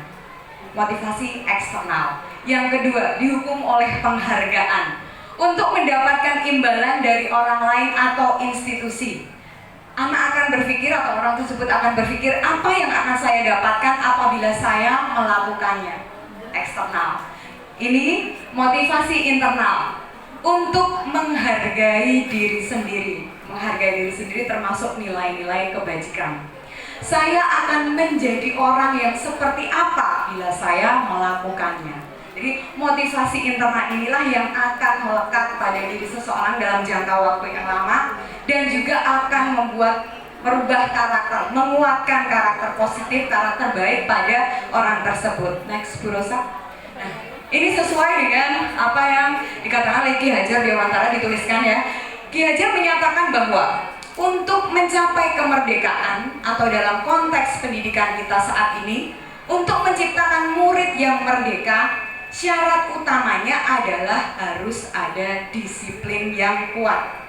Motivasi eksternal. Yang kedua, dihukum oleh penghargaan untuk mendapatkan imbalan dari orang lain atau institusi. Anak akan berpikir atau orang tersebut akan berpikir, apa yang akan saya dapatkan apabila saya melakukannya? Eksternal. Ini motivasi internal untuk menghargai diri sendiri. Menghargai diri sendiri termasuk nilai-nilai kebajikan. Saya akan menjadi orang yang seperti apa bila saya melakukannya. Jadi motivasi internal inilah yang akan melekat pada diri seseorang dalam jangka waktu yang lama, dan juga akan merubah karakter, menguatkan karakter positif, karakter baik pada orang tersebut. Next, Bu Rosa. Nah, ini sesuai dengan apa yang dikatakan oleh Ki Hajar Dewantara, dituliskan ya. Ki Hajar menyatakan bahwa untuk mencapai kemerdekaan atau dalam konteks pendidikan kita saat ini, untuk menciptakan murid yang merdeka, syarat utamanya adalah harus ada disiplin yang kuat.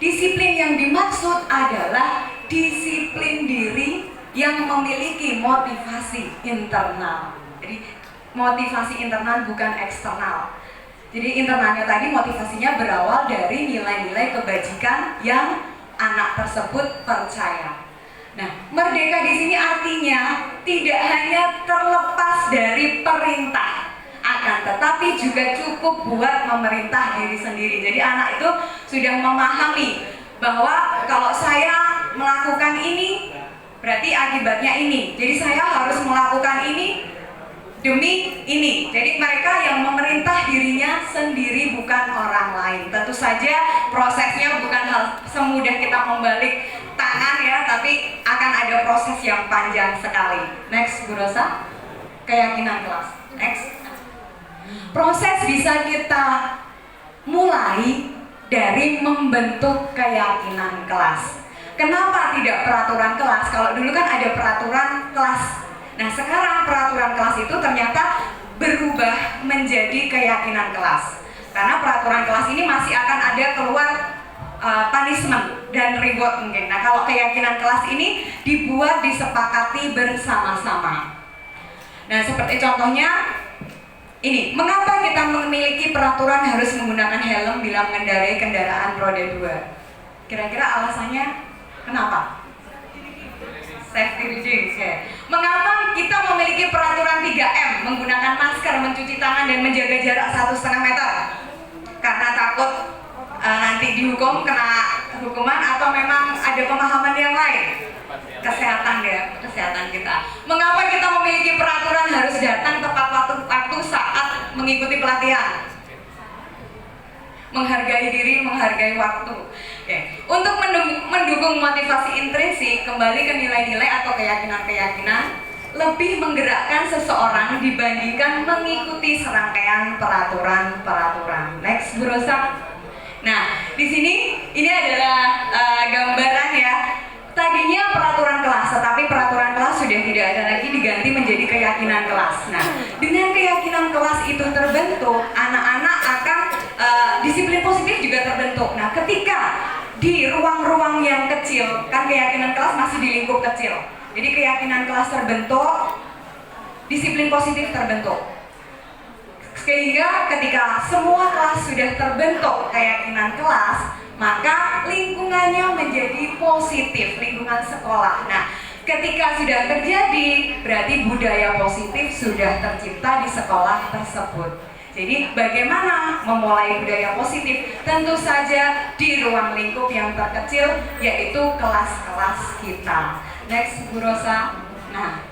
Disiplin yang dimaksud adalah disiplin diri yang memiliki motivasi internal. Jadi motivasi internal bukan eksternal. Jadi internalnya tadi motivasinya berawal dari nilai-nilai kebajikan yang anak tersebut percaya. Nah, merdeka di sini artinya tidak hanya terlepas dari perintah, akan tetapi juga cukup buat memerintah diri sendiri. Jadi anak itu sudah memahami bahwa kalau saya melakukan ini, berarti akibatnya ini. Jadi saya harus melakukan ini demi ini. Jadi mereka yang memerintah dirinya sendiri, bukan orang lain. Tentu saja prosesnya bukan hal semudah kita membalik tangan ya, tapi akan ada proses yang panjang sekali. Next, Bu Rosa. Keyakinan kelas. Next. Proses bisa kita mulai dari membentuk keyakinan kelas. Kenapa tidak peraturan kelas? Kalau dulu kan ada peraturan kelas. Nah, sekarang peraturan kelas itu ternyata berubah menjadi keyakinan kelas. Karena peraturan kelas ini masih akan ada keluar punishment dan reward mungkin. Nah, kalau keyakinan kelas ini dibuat, disepakati bersama-sama. Nah, seperti contohnya ini, mengapa kita memiliki peraturan harus menggunakan helm bila mengendarai kendaraan roda 2? Kira-kira alasannya kenapa? Safety reading. Okay. Mengapa kita memiliki peraturan 3M, menggunakan masker, mencuci tangan, dan menjaga jarak 1,5 meter? Karena takut nanti dihukum, kena hukuman, atau memang ada pemahaman yang lain? Kesehatan ya, kesehatan kita. Mengapa kita memiliki peraturan harus datang tepat waktu saat mengikuti pelatihan? menghargai diri, menghargai waktu. Oke. Untuk mendukung motivasi intrinsik, kembali ke nilai-nilai atau keyakinan-keyakinan, lebih menggerakkan seseorang dibandingkan mengikuti serangkaian peraturan-peraturan. Next, Bu Rosa. Nah, di sini ini adalah gambaran ya. Tadinya peraturan kelas, tetapi peraturan kelas sudah tidak ada lagi, diganti menjadi keyakinan kelas. Nah, dengan keyakinan kelas itu terbentuk, anak-anak akan disiplin positif juga terbentuk. Nah, ketika di ruang-ruang yang kecil, kan keyakinan kelas masih di lingkup kecil. Jadi keyakinan kelas terbentuk, disiplin positif terbentuk. Sehingga ketika semua kelas sudah terbentuk keyakinan kelas, maka lingkungannya menjadi positif, lingkungan sekolah. Nah, ketika sudah terjadi, berarti budaya positif sudah tercipta di sekolah tersebut. Jadi bagaimana memulai budaya positif? Tentu saja di ruang lingkup yang terkecil, yaitu kelas-kelas kita. Next, Bu Rosa. Nah,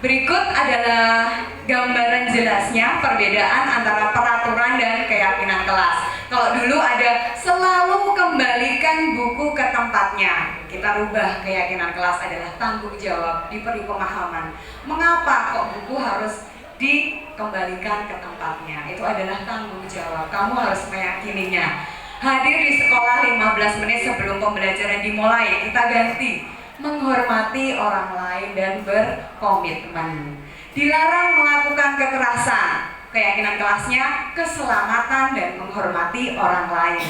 berikut adalah gambaran jelasnya perbedaan antara peraturan dan keyakinan kelas. Kalau dulu ada selalu kembalikan buku ke tempatnya, kita rubah keyakinan kelas adalah tanggung jawab, diberi pemahaman. Mengapa kok buku harus dikembalikan ke tempatnya? Itu adalah tanggung jawab, kamu harus meyakininya. Hadir di sekolah 15 menit sebelum pembelajaran dimulai, kita ganti menghormati orang lain dan berkomitmen. Dilarang melakukan kekerasan, keyakinan kelasnya keselamatan dan menghormati orang lain.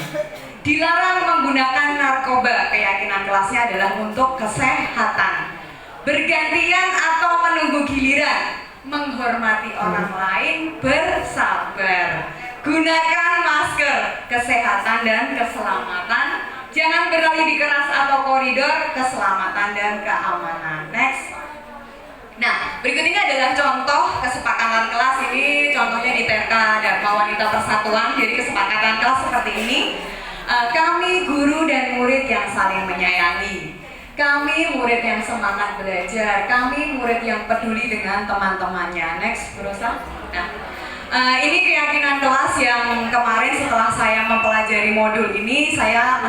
Dilarang menggunakan narkoba, keyakinan kelasnya adalah untuk kesehatan. Bergantian atau menunggu giliran, menghormati orang lain, bersabar. Gunakan masker, kesehatan dan keselamatan. Jangan berlari di kelas atau koridor, keselamatan dan keamanan. Next. Nah, berikut ini adalah contoh kesepakatan kelas. Ini contohnya di TK Dharma Wanita Persatuan. Jadi kesepakatan kelas seperti ini. Kami guru dan murid yang saling menyayangi. Kami murid yang semangat belajar. Kami murid yang peduli dengan teman-temannya. Next, Bu Rosa. Nah, ini keyakinan kelas yang kemarin setelah saya mempelajari modul ini, saya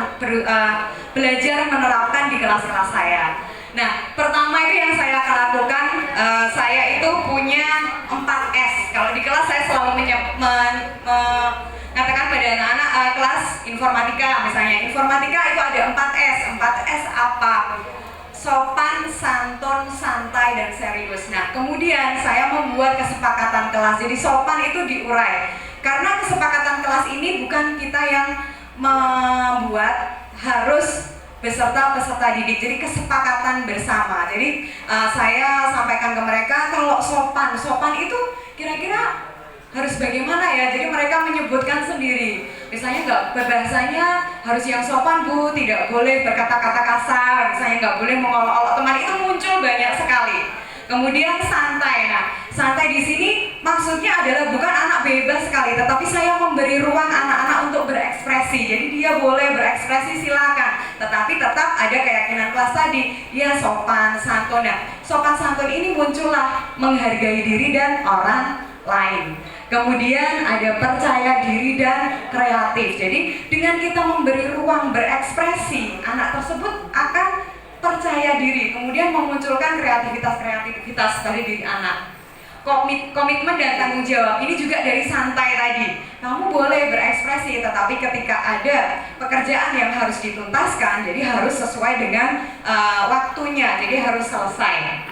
belajar menerapkan di kelas-kelas saya. Nah, pertama itu yang saya lakukan, saya itu punya 4S. Kalau di kelas saya selalu mengatakan pada anak-anak kelas informatika, misalnya informatika itu ada 4S. 4S apa? Sopan, santun, santai, dan serius. Nah, kemudian saya membuat kesepakatan kelas. Jadi sopan itu diurai. Karena kesepakatan kelas ini bukan kita yang membuat, harus beserta peserta didik. Jadi kesepakatan bersama. Jadi saya sampaikan ke mereka kalau sopan itu kira-kira harus bagaimana ya? Jadi mereka menyebutkan sendiri. Misalnya nggak berbahasanya harus yang sopan Bu, tidak boleh berkata-kata kasar, misalnya nggak boleh mengolok-olok teman, itu muncul banyak sekali. Kemudian santai. Nah, santai di sini maksudnya adalah bukan anak bebas sekali, tetapi saya memberi ruang anak-anak untuk berekspresi. Jadi dia boleh berekspresi, silakan. Tetapi tetap ada keyakinan kelas tadi, dia sopan, santun. Nah, sopan santun ini muncullah menghargai diri dan orang lain. Kemudian ada percaya diri dan kreatif. Jadi dengan kita memberi ruang berekspresi, anak tersebut akan percaya diri, kemudian memunculkan kreativitas dari diri anak. Komitmen dan tanggung jawab ini juga dari santai tadi. Kamu boleh berekspresi, tetapi ketika ada pekerjaan yang harus dituntaskan, jadi harus sesuai dengan waktunya, jadi harus selesai.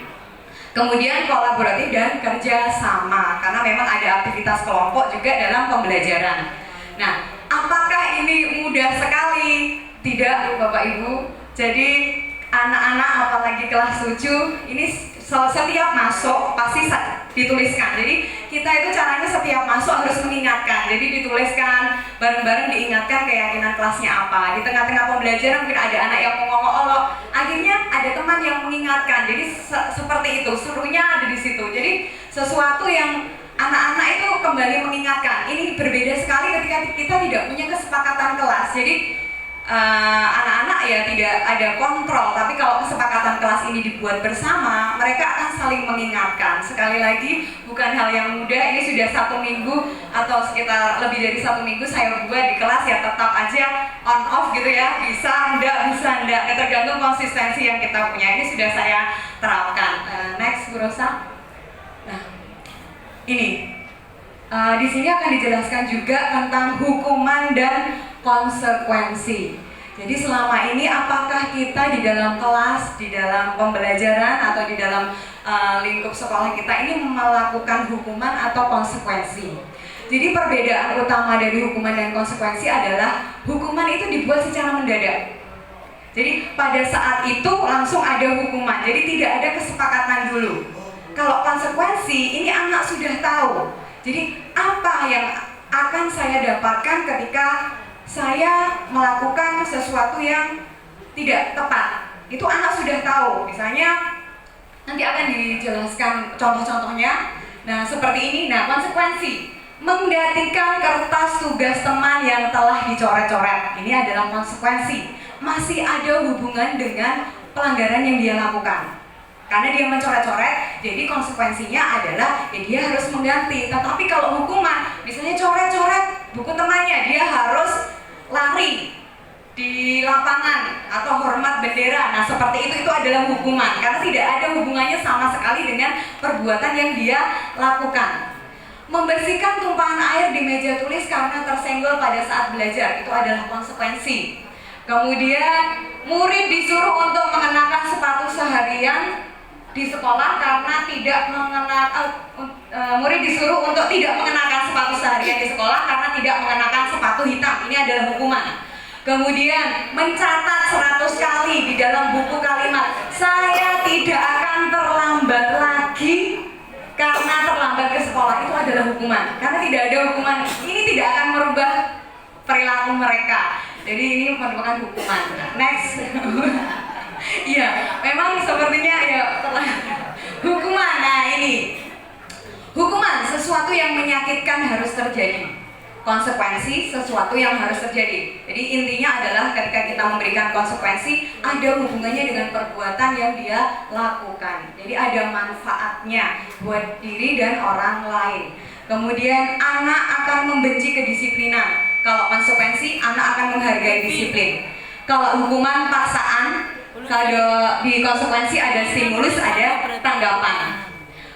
Kemudian kolaboratif dan kerja sama, karena memang ada aktivitas kelompok juga dalam pembelajaran. Nah, apakah ini mudah sekali? Tidak, Bapak Ibu. Jadi anak-anak apalagi kelas 7 ini setiap masuk pasti dituliskan. Jadi kita itu caranya setiap masuk harus mengingatkan. Jadi dituliskan bareng-bareng, diingatkan keyakinan kelasnya apa. Di tengah-tengah pembelajaran mungkin ada anak yang mengolok-olok, akhirnya ada teman yang mengingatkan. Jadi seperti itu, serunya ada di situ. Jadi sesuatu yang anak-anak itu kembali mengingatkan. Ini berbeda sekali ketika kita tidak punya kesepakatan kelas. Jadi anak-anak ya tidak ada kontrol, tapi kalau kesepakatan kelas kelas ini dibuat bersama, mereka akan saling mengingatkan. Sekali lagi, bukan hal yang mudah. Ini sudah 1 minggu atau sekitar lebih dari 1 minggu saya buat di kelas, ya tetap aja on off gitu ya, bisa enggak, tergantung konsistensi yang kita punya. Ini sudah saya terapkan. Next, Bu Rosa. Nah, ini di sini akan dijelaskan juga tentang hukuman dan konsekuensi. Jadi selama ini apakah kita di dalam kelas, di dalam pembelajaran atau di dalam lingkup sekolah kita ini melakukan hukuman atau konsekuensi? Jadi perbedaan utama dari hukuman dan konsekuensi adalah hukuman itu dibuat secara mendadak. Jadi pada saat itu langsung ada hukuman, jadi tidak ada kesepakatan dulu. Kalau konsekuensi ini anak sudah tahu. Jadi apa yang akan saya dapatkan ketika saya melakukan sesuatu yang tidak tepat, itu anak sudah tahu. Misalnya nanti akan dijelaskan contoh-contohnya. Nah seperti ini. Nah, konsekuensi menggantikan kertas tugas teman yang telah dicoret-coret, ini adalah konsekuensi. Masih ada hubungan dengan pelanggaran yang dia lakukan. Karena dia mencoret-coret, jadi konsekuensinya adalah ya dia harus mengganti. Tetapi kalau hukuman, misalnya coret-coret buku temannya, dia harus lari di lapangan atau hormat bendera. Nah seperti itu adalah hukuman, karena tidak ada hubungannya sama sekali dengan perbuatan yang dia lakukan. Membersihkan tumpahan air di meja tulis karena tersenggol pada saat belajar, itu adalah konsekuensi. Kemudian murid disuruh untuk mengenakan sepatu seharian di sekolah karena tidak mengenakan murid disuruh untuk tidak mengenakan sepatu seharian di sekolah karena tidak mengenakan sepatu hitam. Ini adalah hukuman. Kemudian mencatat 100 kali di dalam buku kalimat, saya tidak akan terlambat lagi karena terlambat ke sekolah, itu adalah hukuman. Karena tidak ada hukuman, ini tidak akan merubah perilaku mereka. Jadi ini merupakan hukuman. Next. Iya, memang sepertinya ya hukuman. Nah ini hukuman, sesuatu yang menyakitkan harus terjadi. Konsekuensi, sesuatu yang harus terjadi. Jadi intinya adalah ketika kita memberikan konsekuensi, ada hubungannya dengan perbuatan yang dia lakukan. Jadi ada manfaatnya buat diri dan orang lain. Kemudian anak akan membenci kedisiplinan. Kalau konsekuensi, anak akan menghargai disiplin. Kalau hukuman paksaan, kalau di konsekuensi ada stimulus, ada tanggapan.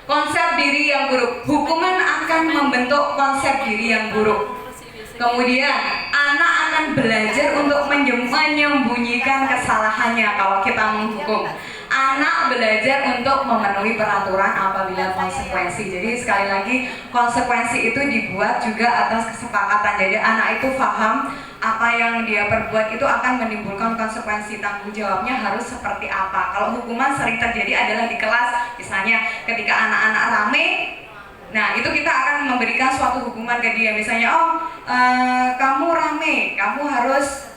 Konsep diri yang buruk, hukuman akan membentuk konsep diri yang buruk. Kemudian anak akan belajar untuk menyembunyikan kesalahannya kalau kita menghukum. Anak belajar untuk memenuhi peraturan apabila konsekuensi. Jadi sekali lagi, konsekuensi itu dibuat juga atas kesepakatan. Jadi anak itu paham apa yang dia perbuat itu akan menimbulkan konsekuensi, tanggung jawabnya harus seperti apa. Kalau hukuman sering terjadi adalah di kelas, misalnya ketika anak-anak rame, nah itu kita akan memberikan suatu hukuman ke dia. Misalnya, kamu rame, kamu harus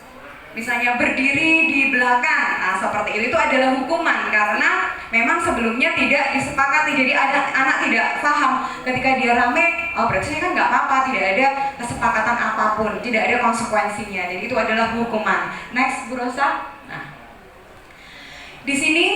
misalnya berdiri di belakang. Nah seperti itu adalah hukuman, karena memang sebelumnya tidak disepakati. Jadi anak tidak paham ketika dia rame, oh berarti saya kan nggak apa-apa, tidak ada kesepakatan apapun, tidak ada konsekuensinya. Jadi itu adalah hukuman. Next, Bu Rosa. Nah, di sini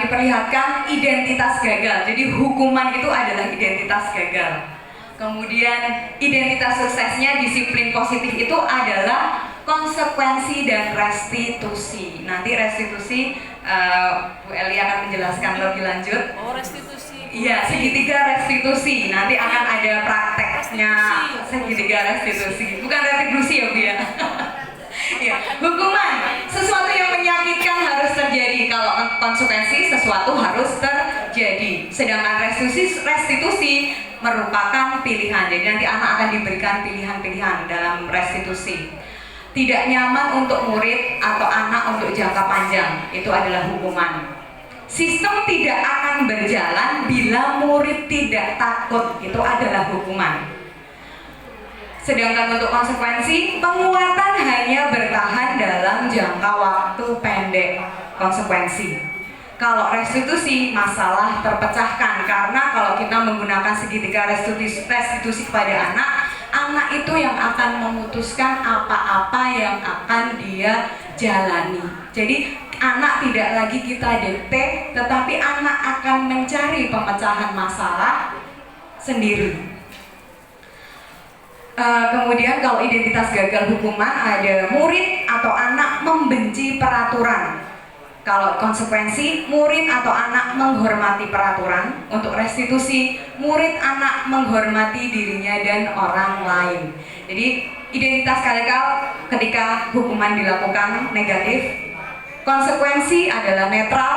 diperlihatkan identitas gagal. Jadi hukuman itu adalah identitas gagal. Kemudian identitas suksesnya, disiplin positif itu adalah konsekuensi dan restitusi. Nanti restitusi Bu Eli akan menjelaskan lebih lanjut. Oh, restitusi. Iya, segitiga restitusi. Nanti akan ada prakteknya segitiga restitusi. Bukan retribusi ya Bu ya. Ya, hukuman, sesuatu yang menyakitkan harus terjadi. Kalau konsekuensi, sesuatu harus terjadi. Sedangkan restitusi merupakan pilihan. Jadi nanti anak akan diberikan pilihan-pilihan dalam restitusi. Tidak nyaman untuk murid atau anak untuk jangka panjang, itu adalah hukuman. Sistem tidak akan berjalan bila murid tidak takut, itu adalah hukuman. Sedangkan untuk konsekuensi, penguatan hanya bertahan dalam jangka waktu pendek. Konsekuensi. Kalau restitusi, masalah terpecahkan, karena kalau kita menggunakan segitiga restitusi kepada anak itu yang akan memutuskan apa-apa yang akan dia jalani. Jadi anak tidak lagi kita dikte, tetapi anak akan mencari pemecahan masalah sendiri. Kemudian kalau identitas gagal hukuman ada murid atau anak membenci peraturan. Kalau konsekuensi, murid atau anak menghormati peraturan. Untuk restitusi, murid anak menghormati dirinya dan orang lain. Jadi identitas gagal ketika hukuman dilakukan negatif. Konsekuensi adalah netral.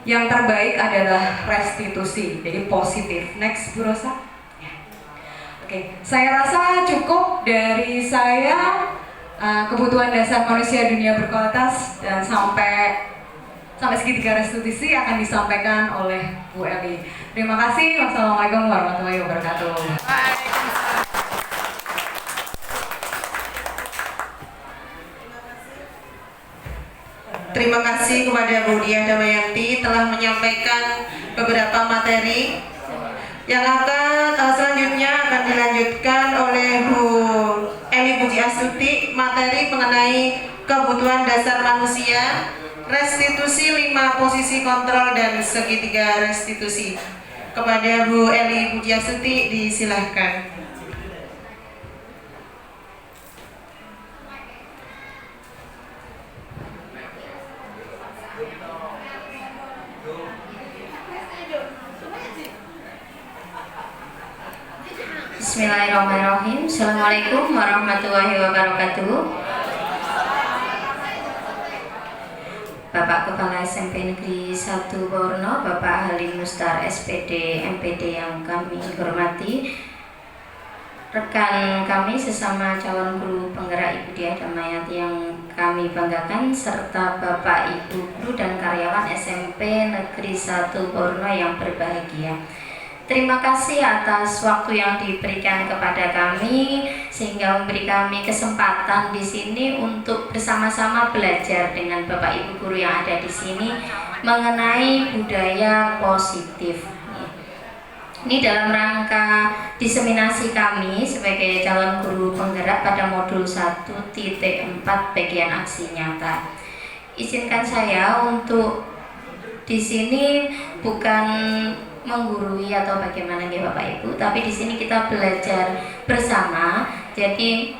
Yang terbaik adalah restitusi. Jadi positif. Next, Bu Rosa. Oke, saya rasa cukup dari saya. Kebutuhan dasar manusia dunia berkualitas dan sampai segitiga restitusi akan disampaikan oleh Bu Eli. Terima kasih. Wassalamualaikum warahmatullahi wabarakatuh. Terima kasih kepada Bu Diah Damayanti telah menyampaikan beberapa materi yang akan selanjutnya akan dilanjutkan oleh Bu Eli Puji Astuti, materi mengenai kebutuhan dasar manusia, restitusi 5 posisi kontrol dan segitiga restitusi. Kepada Bu Eli Puji Astuti disilahkan. Bismillahirrahmanirrahim. Assalamualaikum warahmatullahi wabarakatuh. Bapak Kepala SMP Negeri 1 Borno, Bapak Halim Mustar SPD MPD yang kami hormati, rekan kami sesama calon guru penggerak Ibu Diah Damayanti yang kami banggakan, serta Bapak Ibu guru dan karyawan SMP Negeri 1 Borno yang berbahagia. Terima kasih atas waktu yang diberikan kepada kami sehingga memberi kami kesempatan di sini untuk bersama-sama belajar dengan Bapak Ibu guru yang ada di sini mengenai budaya positif. Ini dalam rangka diseminasi kami sebagai calon guru penggerak pada modul 1.4 bagian aksi nyata. Izinkan saya untuk di sini bukan menggurui atau bagaimana ya Bapak Ibu, tapi di sini kita belajar bersama. Jadi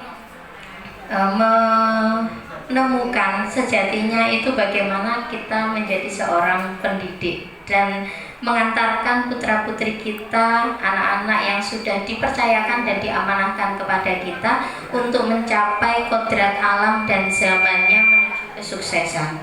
menemukan sejatinya itu bagaimana kita menjadi seorang pendidik dan mengantarkan putra-putri kita, anak-anak yang sudah dipercayakan dan diamanahkan kepada kita untuk mencapai kodrat alam dan zamannya menuju kesuksesan.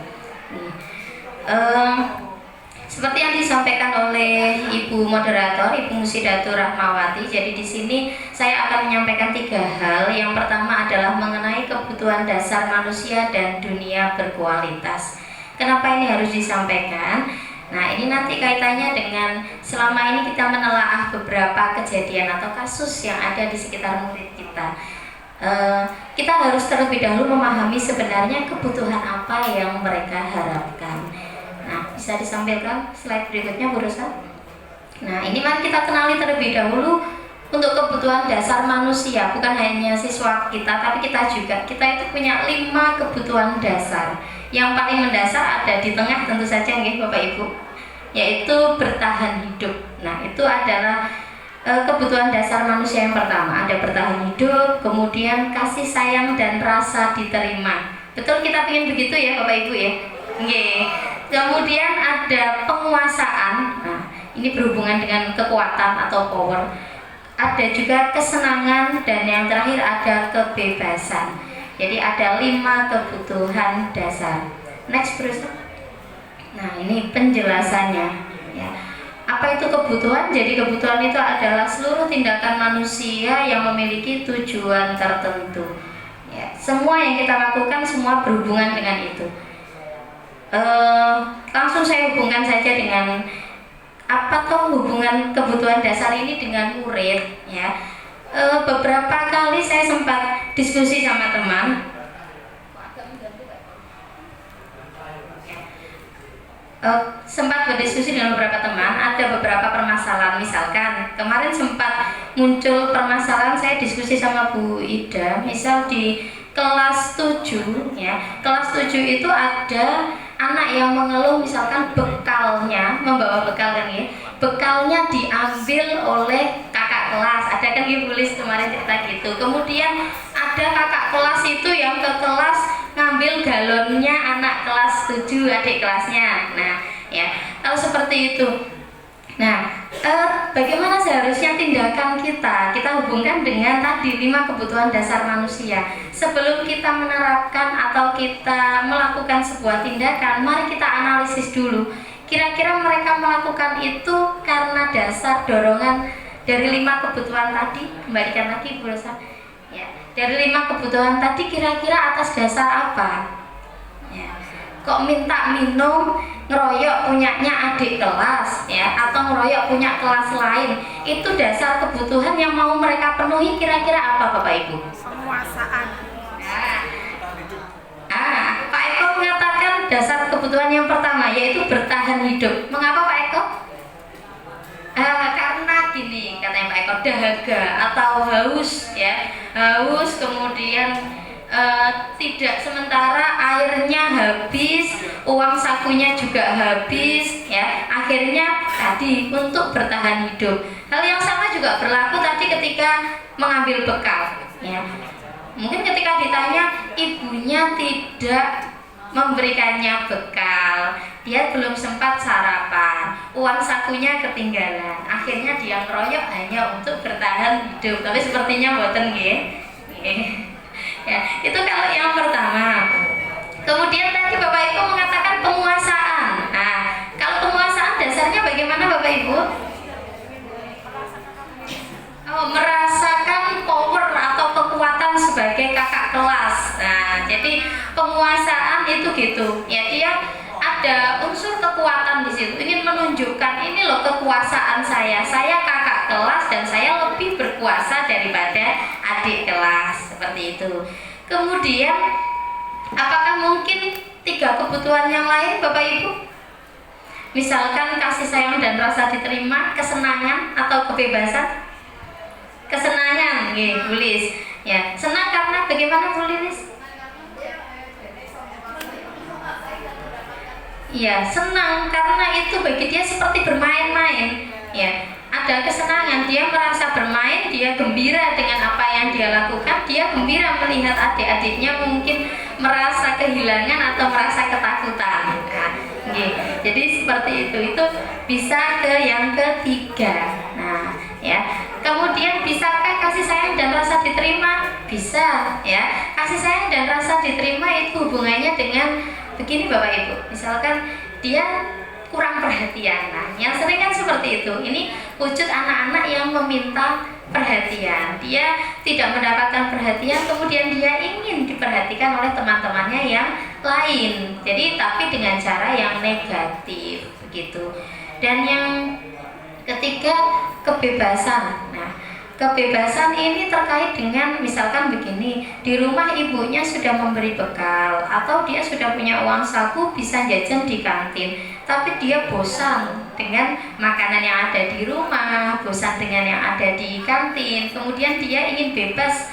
Seperti yang disampaikan oleh Ibu Moderator, Ibu Musidatur Rahmawati, jadi di sini saya akan menyampaikan 3 hal. Yang pertama adalah mengenai kebutuhan dasar manusia dan dunia berkualitas. Kenapa ini harus disampaikan? Nah, ini nanti kaitannya dengan selama ini kita menelaah beberapa kejadian atau kasus yang ada di sekitar murid kita. Kita harus terlebih dahulu memahami sebenarnya kebutuhan apa yang mereka harapkan. Nah, bisa disampaikan slide berikutnya, Bu Rosa. Nah, ini mari kita kenali terlebih dahulu untuk kebutuhan dasar manusia. Bukan hanya siswa kita, tapi kita juga. Kita itu punya 5 kebutuhan dasar. Yang paling mendasar ada di tengah tentu saja, nggih Bapak Ibu, yaitu bertahan hidup. Nah, itu adalah kebutuhan dasar manusia yang pertama. Ada bertahan hidup, kemudian kasih sayang dan rasa diterima. Betul kita ingin begitu ya Bapak Ibu ya? Nggih. Kemudian ada penguasaan. Nah, ini berhubungan dengan kekuatan atau power. Ada juga kesenangan dan yang terakhir ada kebebasan. Jadi ada 5 kebutuhan dasar. Next, Bruce. Nah, ini penjelasannya. Ya. Apa itu kebutuhan? Jadi kebutuhan itu adalah seluruh tindakan manusia yang memiliki tujuan tertentu. Ya, semua yang kita lakukan semua berhubungan dengan itu. Langsung saya hubungkan saja dengan apa toh hubungan kebutuhan dasar ini dengan murid ya. Beberapa kali saya sempat diskusi sama teman. Sempat berdiskusi dengan beberapa teman, ada beberapa permasalahan. Misalkan kemarin sempat muncul permasalahan, saya diskusi sama Bu Ida, misal di kelas 7 ya. Kelas 7 itu ada anak yang mengeluh misalkan bekalnya, membawa bekal kan ya, bekalnya diambil oleh kakak kelas, ada kan Ibu Lis kemarin cerita gitu. Kemudian ada kakak kelas itu yang ke kelas ngambil galonnya anak kelas 7 adik kelasnya. Nah ya, kalau seperti itu, nah bagaimana seharusnya tindakan kita? Kita hubungkan dengan tadi 5 kebutuhan dasar manusia. Sebelum kita menerapkan atau kita melakukan sebuah tindakan, mari kita analisis dulu. Kira-kira mereka melakukan itu karena dasar dorongan dari 5 kebutuhan tadi. Kembalikan lagi Bu Rosa. Ya, dari 5 kebutuhan tadi kira-kira atas dasar apa? Ya. Kok minta minum, ngeroyok punyanya adik kelas ya, atau ngeroyok punya kelas lain, itu dasar kebutuhan yang mau mereka penuhi kira-kira apa Bapak Ibu? Penguasaan. Pak Eko mengatakan dasar kebutuhan yang pertama yaitu bertahan hidup. Mengapa Pak Eko? Karena gini katanya Pak Eko, dahaga atau haus ya, haus kemudian tidak, sementara airnya habis, uang sakunya juga habis ya, akhirnya tadi untuk bertahan hidup. Hal yang sama juga berlaku tadi ketika mengambil bekal ya. Mungkin ketika ditanya ibunya tidak memberikannya bekal, dia belum sempat sarapan, uang sakunya ketinggalan, akhirnya dia ngeroyok hanya untuk bertahan hidup. Tapi sepertinya boten nggih. Ya, itu kalau yang pertama. Kemudian tadi Bapak Ibu mengatakan penguasaan. Nah, kalau penguasaan dasarnya bagaimana Bapak Ibu? Merasakan power atau kekuatan sebagai kakak kelas. Nah, jadi penguasaan itu gitu. Ya, dia ada unsur kekuatan di situ. Ingin menunjukkan ini loh kekuasaan saya. Saya kakak kelas dan saya lebih berkuasa daripada adik kelas. Seperti itu. Kemudian apakah mungkin 3 kebutuhan yang lain Bapak Ibu? Misalkan kasih sayang dan rasa diterima, kesenangan atau kebebasan? Kesenangan, Bu Lis. Ya, senang karena bagaimana Bu Lis? Iya, senang karena itu bagi dia seperti bermain-main. Ya, ada kesenangan, dia merasa bermain, dia gembira dengan apa yang dia lakukan, dia gembira melihat adik-adiknya mungkin merasa kehilangan atau merasa ketakutan. Nah, jadi seperti itu bisa ke yang ketiga. Nah, ya. Kemudian bisakah kasih sayang dan rasa diterima? Bisa, ya. Kasih sayang dan rasa diterima itu hubungannya dengan begini Bapak Ibu. Misalkan dia kurang perhatian. Nah, yang sering kan seperti itu. Ini wujud anak-anak yang meminta perhatian. Dia tidak mendapatkan perhatian, kemudian dia ingin diperhatikan oleh teman-temannya yang lain. Jadi tapi dengan cara yang negatif begitu. Dan yang ketiga, kebebasan. Nah, kebebasan ini terkait dengan misalkan begini, di rumah ibunya sudah memberi bekal atau dia sudah punya uang saku bisa jajan di kantin, tapi dia bosan dengan makanan yang ada di rumah, bosan dengan yang ada di kantin, kemudian dia ingin bebas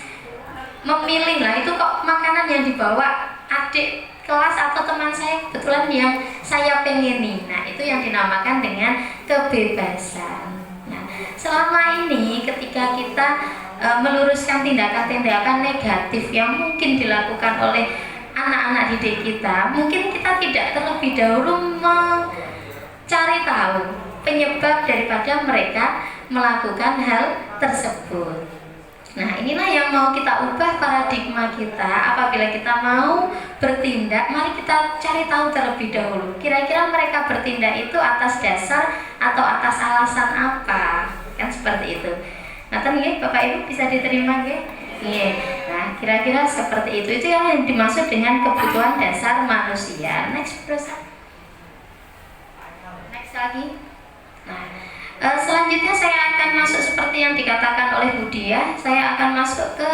memilih. Lah itu kok makanan yang dibawa adik kelas atau teman saya kebetulan yang saya pengini. Nah, itu yang dinamakan dengan kebebasan. Nah, selama ini ketika kita meluruskan tindakan-tindakan negatif yang mungkin dilakukan oleh anak-anak didik kita, mungkin kita tidak terlebih dahulu mencari tahu penyebab daripada mereka melakukan hal tersebut. Nah, inilah yang mau kita ubah paradigma kita. Apabila kita mau bertindak, mari kita cari tahu terlebih dahulu. Kira-kira mereka bertindak itu atas dasar atau atas alasan apa? Kan seperti itu. Nah, kan ya, Bapak Ibu bisa diterima ya? Iya. Nah, kira-kira seperti itu. Itu yang dimaksud dengan kebutuhan dasar manusia. Next, terus. Next lagi. Nah, selanjutnya saya akan masuk seperti yang dikatakan oleh Budi ya. Saya akan masuk ke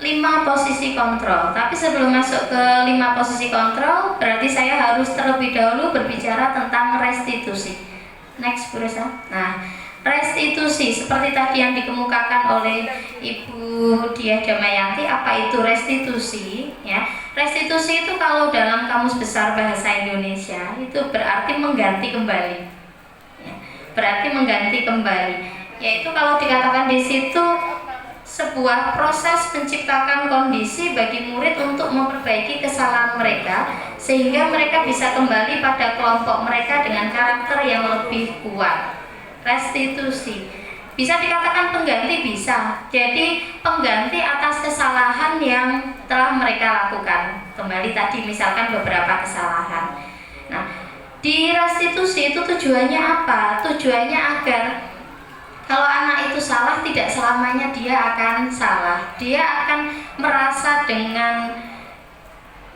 5 posisi kontrol. Tapi sebelum masuk ke 5 posisi kontrol, berarti saya harus terlebih dahulu berbicara tentang restitusi. Next, Bu Rosa. Nah, restitusi seperti tadi yang dikemukakan oleh Ibu Diah Damayanti, apa itu restitusi ya? Restitusi itu kalau dalam Kamus Besar Bahasa Indonesia itu berarti mengganti kembali, ya, berarti mengganti kembali. Yaitu kalau dikatakan di situ sebuah proses menciptakan kondisi bagi murid untuk memperbaiki kesalahan mereka sehingga mereka bisa kembali pada kelompok mereka dengan karakter yang lebih kuat. Restitusi bisa dikatakan pengganti, bisa jadi pengganti atas kesalahan yang telah mereka lakukan. Kembali tadi misalkan beberapa kesalahan. Nah, di restitusi itu tujuannya apa? Tujuannya agar kalau anak itu salah, tidak selamanya dia akan salah. Dia akan merasa dengan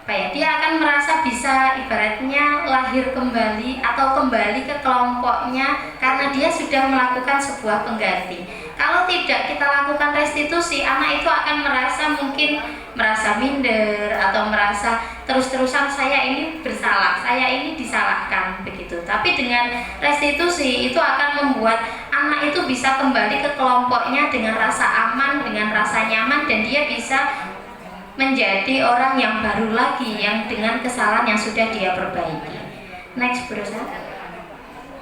dia akan merasa bisa ibaratnya lahir kembali atau kembali ke kelompoknya karena dia sudah melakukan sebuah pengganti. Kalau tidak kita lakukan restitusi, anak itu akan mungkin merasa minder atau merasa terus-terusan saya ini bersalah, saya ini disalahkan begitu. Tapi dengan restitusi itu akan membuat anak itu bisa kembali ke kelompoknya dengan rasa aman, dengan rasa nyaman, dan dia bisa menjadi orang yang baru lagi yang dengan kesalahan yang sudah dia perbaiki. Next, berusaha.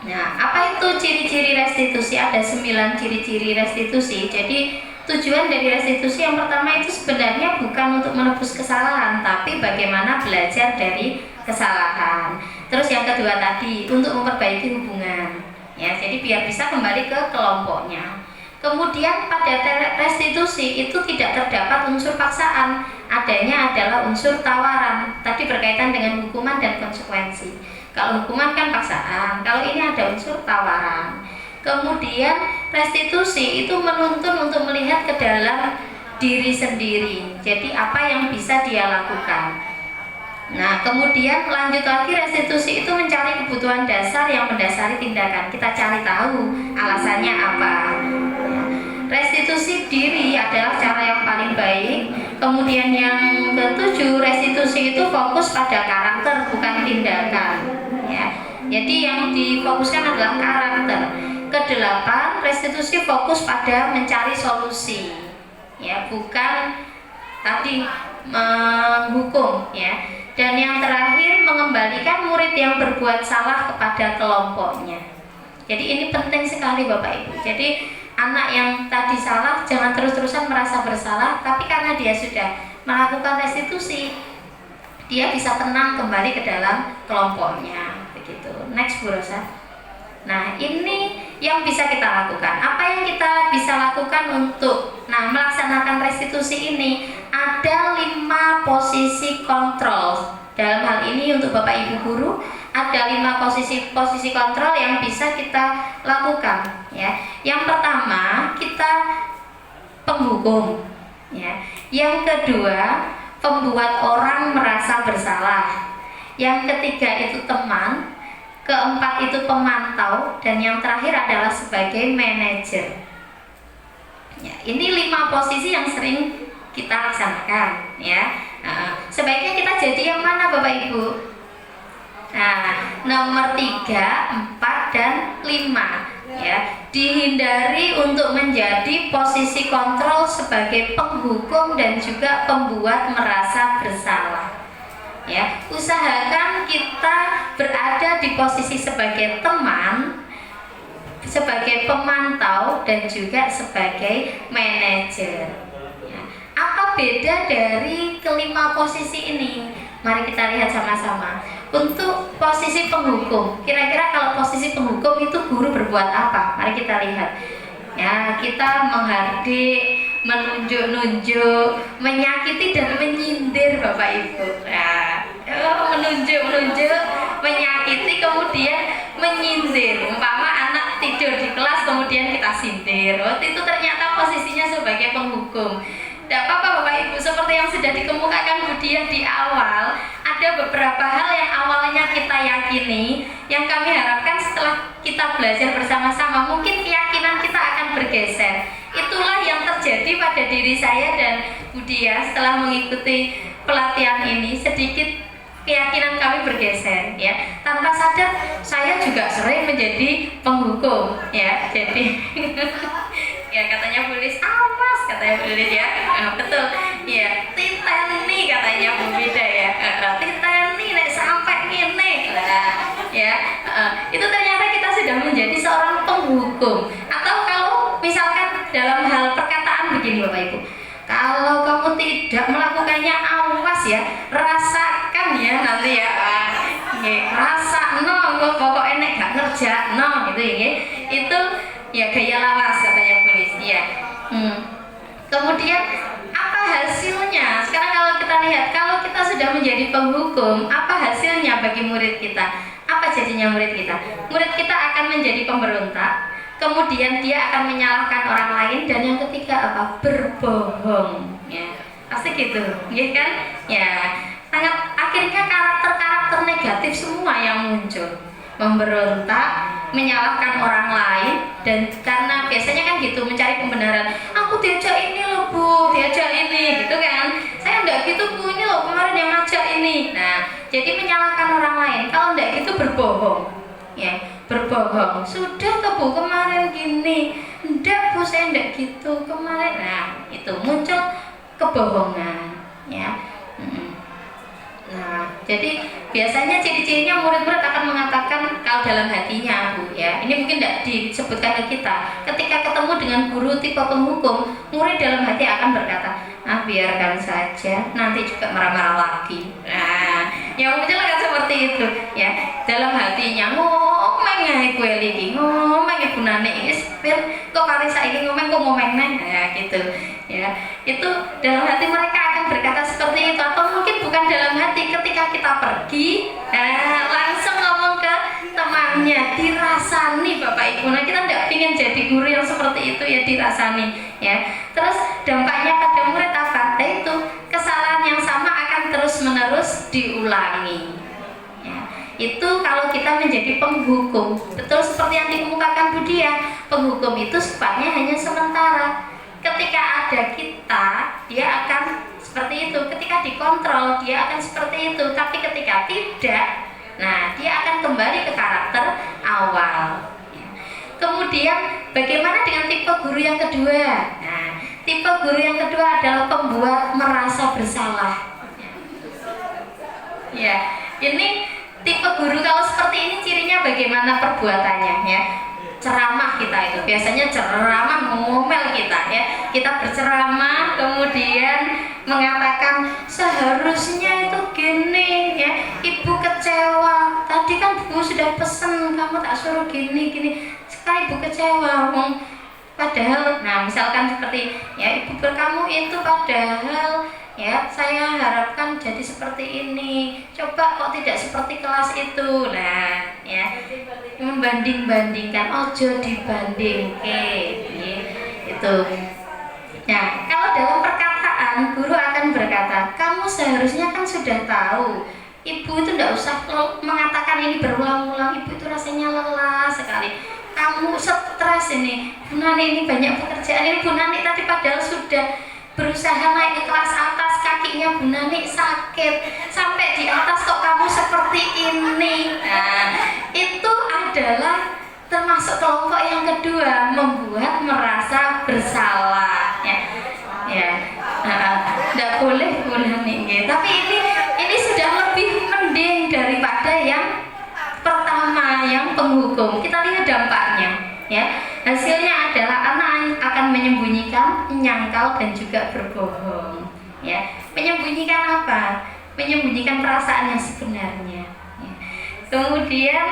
Nah, apa itu ciri-ciri restitusi? Ada 9 ciri-ciri restitusi. Jadi tujuan dari restitusi yang pertama itu sebenarnya bukan untuk menebus kesalahan, tapi bagaimana belajar dari kesalahan. Terus yang kedua tadi untuk memperbaiki hubungan. Ya, jadi biar bisa kembali ke kelompoknya. Kemudian pada restitusi itu tidak terdapat unsur paksaan, adanya adalah unsur tawaran. Tadi berkaitan dengan hukuman dan konsekuensi. Kalau hukuman kan paksaan, kalau ini ada unsur tawaran. Kemudian restitusi itu menuntun untuk melihat ke dalam diri sendiri. Jadi apa yang bisa dia lakukan. Nah, kemudian lanjut lagi restitusi itu mencari kebutuhan dasar yang mendasari tindakan. Kita cari tahu alasannya apa. Restitusi diri adalah cara yang paling baik. Kemudian yang ketujuh, restitusi itu fokus pada karakter bukan tindakan. Ya, jadi yang difokuskan adalah karakter. Kedelapan, restitusi fokus pada mencari solusi. Ya, bukan tadi menghukum. Ya. Dan yang terakhir, mengembalikan murid yang berbuat salah kepada kelompoknya. Jadi ini penting sekali Bapak Ibu. Jadi anak yang tadi salah jangan terus-terusan merasa bersalah, tapi karena dia sudah melakukan restitusi, dia bisa tenang kembali ke dalam kelompoknya. Begitu. Next, Bu Rosa. Nah, ini yang bisa kita lakukan. Apa yang kita bisa lakukan untuk melaksanakan restitusi ini? Ada 5 posisi kontrol. Dalam hal ini untuk Bapak Ibu guru ada 5 posisi kontrol yang bisa kita lakukan. Ya, yang pertama kita penghukum. Ya, yang kedua pembuat orang merasa bersalah. Yang ketiga itu teman. Keempat itu pemantau, dan yang terakhir adalah sebagai manajer. Ya, ini 5 posisi yang sering kita laksanakan. Ya, sebaiknya kita jadi yang mana Bapak Ibu? Nah, nomor 3, 4, dan 5. Ya, dihindari untuk menjadi posisi kontrol sebagai penghukum dan juga pembuat merasa bersalah. Ya, usahakan kita berada di posisi sebagai teman, sebagai pemantau, dan juga sebagai manajer. Ya, apa beda dari kelima posisi ini? Mari kita lihat sama-sama. Untuk posisi penghukum, kira-kira kalau posisi penghukum itu guru berbuat apa? Mari kita lihat. Ya, kita menghardik, menunjuk-nunjuk, menyakiti dan menyindir Bapak Ibu. Nah, menunjuk, menyakiti, kemudian menyindir. Umpama anak tidur di kelas kemudian kita sindir. Waktu itu ternyata posisinya sebagai penghukum. Tidak apa-apa Bapak Ibu, seperti yang sudah dikemukakan Bu Diah di awal, ada beberapa hal yang awalnya kita yakini, yang kami harapkan setelah kita belajar bersama-sama, mungkin keyakinan kita akan bergeser. Itulah yang terjadi pada diri saya dan Bu Diah setelah mengikuti pelatihan ini. Sedikit keyakinan kami bergeser, ya. Tanpa sadar saya juga sering menjadi penghukum, ya. Jadi ya katanya Bu Lis, awas katanya Bu Lis, ya. Betul, ya. Titeni katanya Bu Bida, itu ternyata kita sudah menjadi seorang penghukum. Atau kalau misalkan dalam hal perkataan begini Bapak Ibu, kalau kamu tidak melakukannya, awas ya, rasakan ya nanti ya, rasa no, pokoknya nek gak ngerja no gitu ya, itu ya gaya lawas katanya polisi ya. Kemudian apa hasilnya? Sekarang kalau kita lihat, kalau kita sudah menjadi penghukum, apa hasilnya bagi murid kita? Apa jadinya murid kita? Murid kita akan menjadi pemberontak, kemudian dia akan menyalahkan orang lain, dan yang ketiga apa? Berbohong. Ya, pasti gitu, ya kan? Ya, sangat akhirnya karakter-karakter negatif semua yang muncul. Memberontak, menyalahkan orang lain, dan karena biasanya kan gitu mencari pembenaran. Aku diajak ini loh Bu, diajak ini, gitu kan? Saya enggak gitu Bu, ini loh kemarin yang ngajak ini. Nah, jadi menyalahkan orang lain. Kalau enggak gitu berbohong, ya berbohong. Sudah tuh Bu kemarin gini, enggak Bu saya enggak gitu kemarin. Nah, itu muncul kebohongan, ya. Nah, jadi biasanya ciri-cirinya murid-murid akan mengatakan kalau dalam hatinya Bu ya, ini mungkin tidak disebutkan ke kita. Ketika ketemu dengan guru tipe penghukum, murid dalam hati akan berkata, biarkan saja, nanti juga marah-marah lagi. Nah, yang muncul kan seperti itu ya. Dalam hatinya ngomong ae kowe iki, ngomong ibu nani iki kok kari saiki ngomong kok ngomong neh, ya gitu ya. Itu dalam hati mereka akan berkata seperti itu, atau mungkin bukan dalam hati, ketika kita pergi langsung ngomong ke temannya, dirasani Bapak Ibu. Nah, kita tidak ingin jadi guru yang seperti itu ya, dirasani ya. Terus dampaknya pada murid apa? Itu kesalahan yang sama akan terus-menerus diulangi ya. Itu kalau kita menjadi penghukum, betul seperti yang dikemukakan Budia, penghukum itu sifatnya hanya sementara. Ketika ada kita, dia akan seperti itu. Ketika dikontrol, dia akan seperti itu. Tapi ketika tidak, nah dia akan kembali ke karakter awal. Kemudian bagaimana dengan tipe guru yang kedua? Nah, tipe guru yang kedua adalah pembuat merasa bersalah. Ya, ini tipe guru kalau seperti ini cirinya bagaimana perbuatannya ya. Ceramah kita itu biasanya ceramah ngomel kita ya. Kita berceramah kemudian mengatakan seharusnya itu gini ya. Ibu kecewa. Tadi kan Bu sudah pesen kamu tak suruh gini. Sekarang Ibu kecewa. Padahal nah misalkan seperti ya ibu kamu itu padahal ya saya harapkan jadi seperti ini, coba kok tidak seperti kelas itu. Nah ya membanding-bandingkan, ojo dibandingke itu. Nah kalau dalam perkataan guru akan berkata, kamu seharusnya kan sudah tahu, ibu itu tidak usah mengatakan ini berulang-ulang, ibu itu rasanya lelah sekali, kamu stres ini, Bu Nani ini banyak pekerjaan ini, Bu Nani tadi padahal sudah berusaha naik ke kelas atas, kakinya Bu Nani sakit, sampai di atas kok kamu seperti ini. Nah, itu adalah termasuk kelompok yang kedua, membuat merasa bersalah ya. Tidak boleh Bu Nani, tapi ini sudah lebih mending daripada yang pertama, yang penghukum. Kita lihat dampaknya ya. Hasilnya adalah anak akan menyembunyikan, menyangkal, dan juga berbohong ya. Menyembunyikan apa? Menyembunyikan perasaan yang sebenarnya ya. Kemudian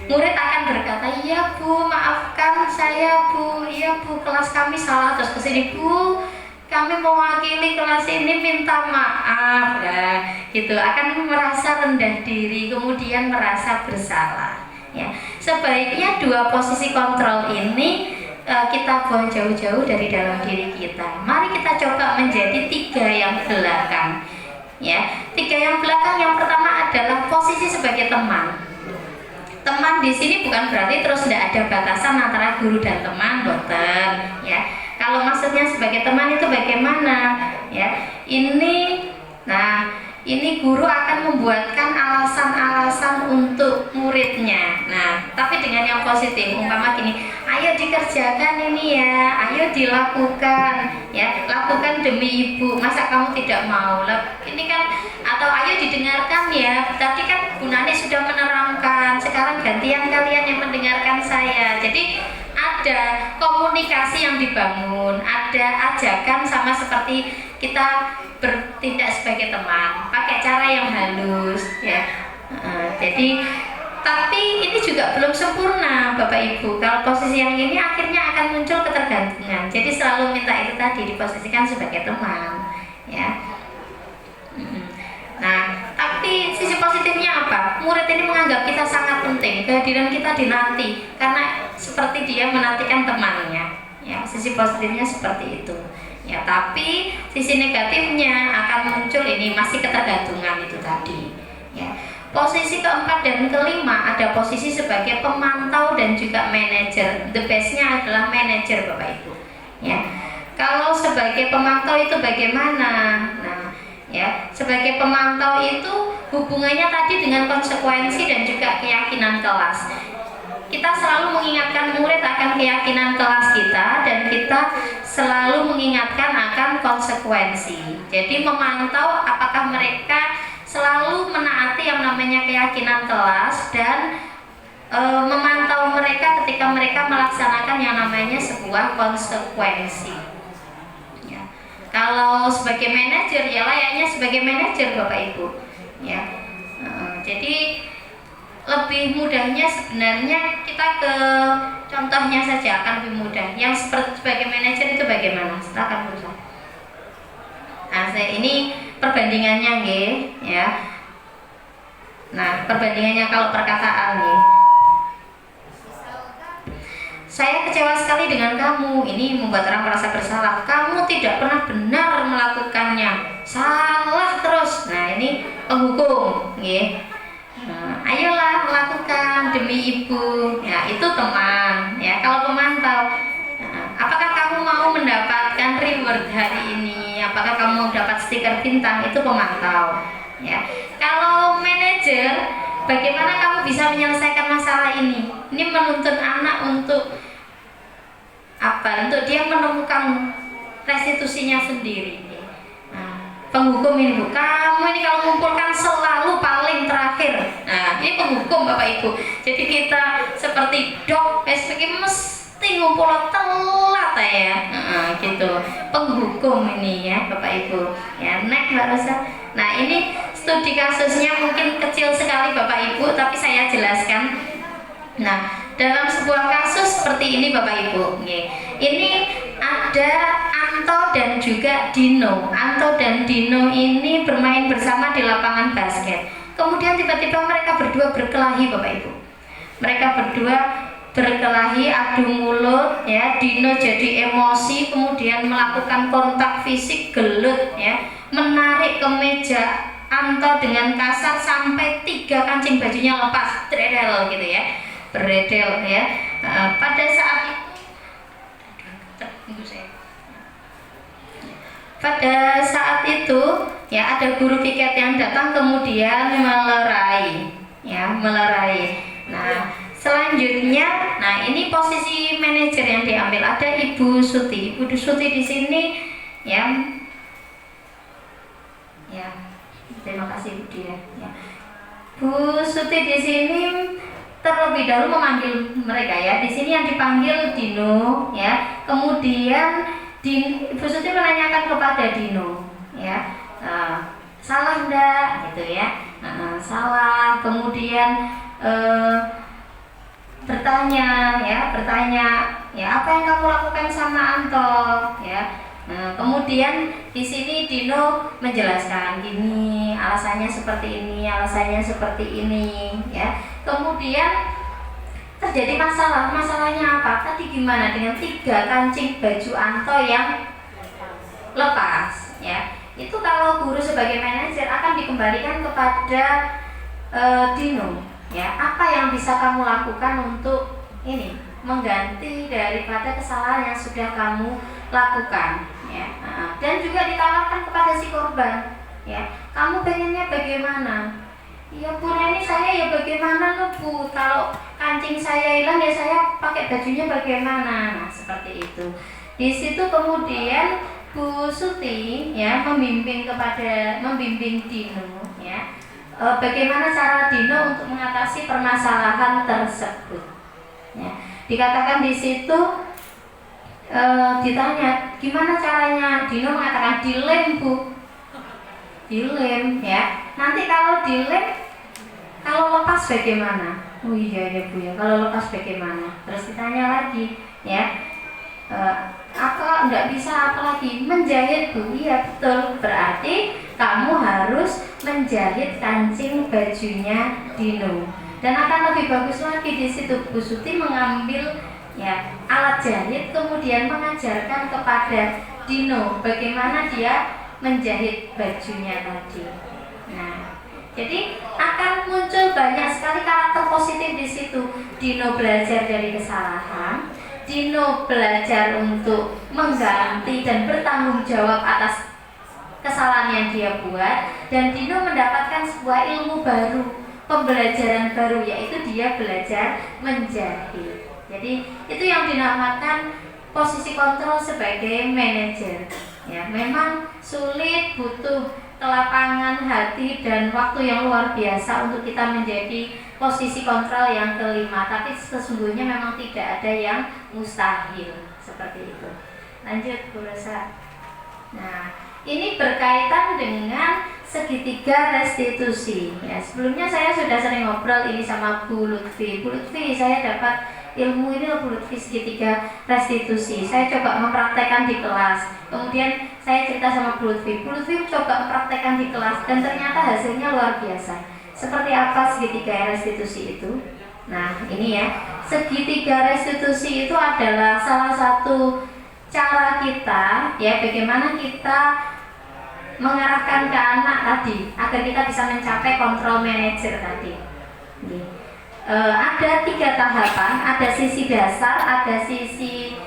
murid akan berkata, iya Bu, maafkan saya Bu, iya Bu, kelas kami salah. Terus kesini, Bu, kami mewakili kelas ini minta maaf. Nah, gitu akan merasa rendah diri, kemudian merasa bersalah ya. Sebaiknya dua posisi kontrol ini kita buang jauh-jauh dari dalam diri kita. Mari kita coba menjadi tiga yang belakang ya. Tiga yang belakang, yang pertama adalah posisi sebagai teman. Teman di sini bukan berarti terus tidak ada batasan antara guru dan teman, dokter ya. Kalau maksudnya sebagai teman itu bagaimana ya? Ini guru akan membuatkan alasan-alasan untuk muridnya. Nah, tapi dengan yang positif, umpama gini, ayo dikerjakan ini ya, ayo dilakukan ya, lakukan demi ibu. Masa kamu tidak mau? Ini kan, atau ayo didengarkan ya. Tadi kan Bu Nani sudah menerangkan, sekarang gantian kalian yang mendengarkan saya. Jadi ada komunikasi yang dibangun, ada ajakan sama seperti kita bertindak sebagai teman, pakai cara yang halus ya. Jadi tapi ini juga belum sempurna Bapak Ibu. Kalau posisi yang ini akhirnya akan muncul ketergantungan. Jadi selalu minta itu tadi diposisikan sebagai teman ya. Nah, tapi sisi positifnya apa? Murid ini menganggap kita sangat penting, kehadiran kita dinanti karena seperti dia menantikan temannya. Ya, sisi positifnya seperti itu. Ya, tapi sisi negatifnya akan muncul ini masih ketergantungan itu tadi. Ya. Posisi keempat dan kelima ada posisi sebagai pemantau dan juga manajer. The best-nya adalah manajer Bapak Ibu. Ya. Kalau sebagai pemantau itu bagaimana? Nah, ya, sebagai pemantau itu hubungannya tadi dengan konsekuensi dan juga keyakinan kelas. Kita selalu mengingatkan murid akan keyakinan kelas kita dan kita selalu mengingatkan akan konsekuensi. Jadi memantau apakah mereka selalu menaati yang namanya keyakinan kelas dan memantau mereka ketika mereka melaksanakan yang namanya sebuah konsekuensi. Ya. Kalau sebagai manajer ya layaknya sebagai manajer Bapak Ibu. Ya. Jadi lebih mudahnya sebenarnya kita ke contohnya saja akan lebih mudah. Yang sebagai manajer itu bagaimana? Silakan Bu. Nah, ini perbandingannya nggih, ya. Nah, perbandingannya kalau perkataan nggih. Saya kecewa sekali dengan kamu. Ini membuat orang merasa bersalah. Kamu tidak pernah benar melakukannya. Salah terus. Nah, ini penghukum, nggih. Nah, ayolah lakukan demi ibu. Ya, itu teman. Ya, kalau pemantau, apakah kamu mau mendapatkan reward hari ini? Apakah kamu mau dapat stiker bintang? Itu pemantau. Ya. Kalau manajer, bagaimana kamu bisa menyelesaikan masalah ini? Ini menuntut anak untuk apa? Untuk dia menemukan restitusinya sendiri. Nah, penghukum ini Bu, kamu ini kalau mengumpulkan selalu paling terakhir. Nah, ini penghukum Bapak Ibu. Jadi kita seperti dog, mesti ngumpul telat ya, gitu. Penghukum ini ya Bapak Ibu. Ya, next Mbak Rosa. Nah, ini studi kasusnya mungkin kecil sekali Bapak Ibu, tapi saya jelaskan. Nah, dalam sebuah kasus seperti ini Bapak Ibu, ini ada Anto dan juga Dino. Anto dan Dino ini bermain bersama di lapangan basket. Kemudian tiba-tiba mereka berdua berkelahi Bapak Ibu. Mereka berdua berkelahi, adu mulut ya. Dino jadi emosi, kemudian melakukan kontak fisik, gelut ya, menarik kemeja Anto dengan kasar sampai 3 kancing bajunya lepas, tredel gitu ya, beredel ya. Pada saat itu ya ada guru piket yang datang kemudian melerai ya, melerai. Nah, selanjutnya, nah ini posisi manajer yang diambil, ada Ibu Suti. Ibu Suti di sini ya. Ya. Terima kasih Bu Dia. Ya. Bu Suti di sini terlebih dahulu memanggil mereka ya. Di sini yang dipanggil Dino ya. Kemudian Ibu Suti menanyakan kepada Dino ya. Salah enggak gitu ya. Salah. Kemudian bertanya ya apa yang kamu lakukan sama Anto ya. Kemudian di sini Dino menjelaskan gini, alasannya seperti ini, alasannya seperti ini ya. Kemudian terjadi masalah. Masalahnya apa? Tadi gimana dengan 3 kancing baju Anto yang lepas ya. Itu kalau guru sebagai manajer akan dikembalikan kepada Dino ya. Apa yang bisa kamu lakukan untuk ini mengganti daripada kesalahan yang sudah kamu lakukan ya. Dan juga ditawarkan kepada si korban ya, kamu pengennya bagaimana? Ya Bu, ini saya ya bagaimana loh Bu, kalau kancing saya hilang ya saya pakai bajunya bagaimana? Nah, seperti itu. Di situ kemudian Bu Suti ya membimbing Dino ya, bagaimana cara Dino untuk mengatasi permasalahan tersebut. Ya, dikatakan di situ ditanya gimana caranya, Dino mengatakan dilem Bu, dilem ya. Nanti kalau dilem, kalau lepas bagaimana? Oh iya ya Bu ya, kalau lepas bagaimana? Terus ditanya lagi ya, apa enggak bisa apalagi menjahit Bu? Iya betul, berarti kamu harus menjahit kancing bajunya Dino. Dan akan lebih bagus lagi di situ Bu Suti mengambil ya alat jahit, kemudian mengajarkan kepada Dino bagaimana dia menjahit bajunya tadi. Nah, jadi akan muncul banyak sekali karakter positif di situ. Dino belajar dari kesalahan, Dino belajar untuk mengganti dan bertanggung jawab atas kesalahan yang dia buat, dan Dino mendapatkan sebuah ilmu baru, pembelajaran baru, yaitu dia belajar menjahit. Jadi itu yang dinamakan posisi kontrol sebagai manajer. Ya, memang sulit, butuh kelapangan hati dan waktu yang luar biasa untuk kita menjadi posisi kontrol yang kelima. Tapi sesungguhnya memang tidak ada yang mustahil seperti itu. Lanjut Bu Rosa. Nah, ini berkaitan dengan segitiga restitusi. Ya, sebelumnya saya sudah sering ngobrol ini sama Bu Lutfi. Bu Lutfi, saya dapat ilmu ini Bu Lutfi segitiga restitusi. Saya coba mempraktekkan di kelas. Kemudian saya cerita sama Bu Lutfi. Bu Lutfi coba mempraktekkan di kelas dan ternyata hasilnya luar biasa. Seperti apa segitiga restitusi itu? Nah, ini ya. Segitiga restitusi itu adalah salah satu cara kita ya, bagaimana kita mengarahkan ke anak tadi agar kita bisa mencapai kontrol manager tadi. Ada 3 tahapan, ada sisi dasar, ada sisi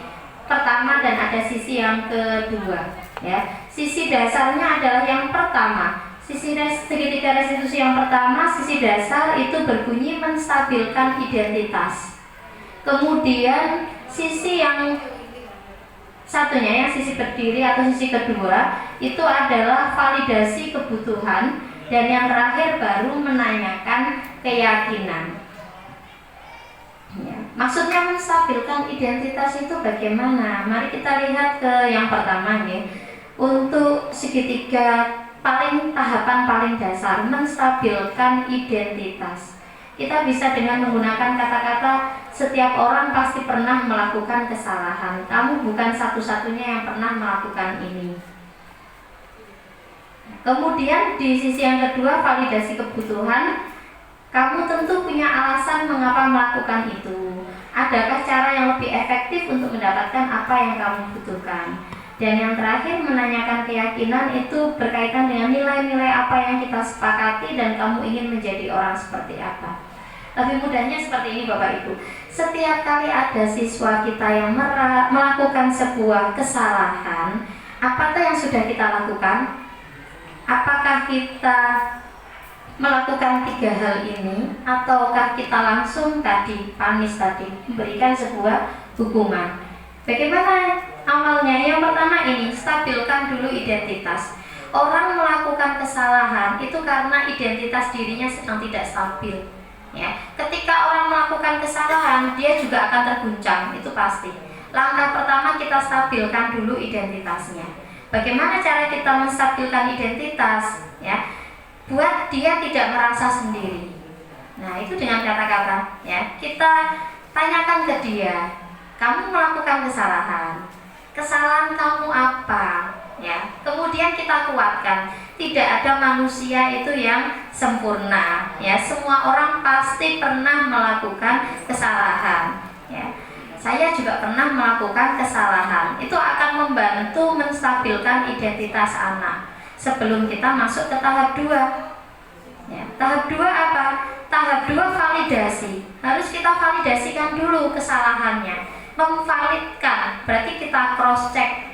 pertama, dan ada sisi yang kedua. Ya, sisi dasarnya adalah yang pertama. Segitiga restitusi yang pertama, sisi dasar itu berbunyi menstabilkan identitas. Kemudian sisi yang satunya, yang sisi berdiri atau sisi kedua, itu adalah validasi kebutuhan, dan yang terakhir baru menanyakan keyakinan. Ya, maksudnya menstabilkan identitas itu bagaimana? Mari kita lihat ke yang pertama ya. Untuk segitiga tahapan paling dasar, menstabilkan identitas. Kita bisa dengan menggunakan kata-kata setiap orang pasti pernah melakukan kesalahan. Kamu bukan satu-satunya yang pernah melakukan ini. Kemudian di sisi yang kedua, validasi kebutuhan. Kamu tentu punya alasan mengapa melakukan itu. Adakah cara yang lebih efektif untuk mendapatkan apa yang kamu butuhkan? Dan yang terakhir, menanyakan keyakinan, itu berkaitan dengan nilai-nilai apa yang kita sepakati dan kamu ingin menjadi orang seperti apa. Lebih mudahnya seperti ini Bapak Ibu. Setiap kali ada siswa kita yang melakukan sebuah kesalahan, apakah yang sudah kita lakukan? Apakah kita melakukan 3 hal ini, ataukah kita langsung panis memberikan sebuah hukuman? Bagaimana awalnya? Yang pertama ini, stabilkan dulu identitas. Orang melakukan kesalahan itu karena identitas dirinya sedang tidak stabil. Ya, ketika orang melakukan kesalahan, dia juga akan terguncang, itu pasti. Langkah pertama, kita stabilkan dulu identitasnya. Bagaimana cara kita menstabilkan identitas? Ya, buat dia tidak merasa sendiri. Nah, itu dengan kata-kata ya, kita tanyakan ke dia, kamu melakukan kesalahan. Kesalahan kamu apa? Ya, kemudian kita kuatkan, tidak ada manusia itu yang sempurna. Ya, semua orang pasti pernah melakukan kesalahan. Ya, saya juga pernah melakukan kesalahan. Itu akan membantu menstabilkan identitas anak. Sebelum kita masuk ke tahap 2. Ya, tahap 2 apa? Tahap 2 validasi. Harus kita validasikan dulu kesalahannya. Memvalidkan berarti kita cross check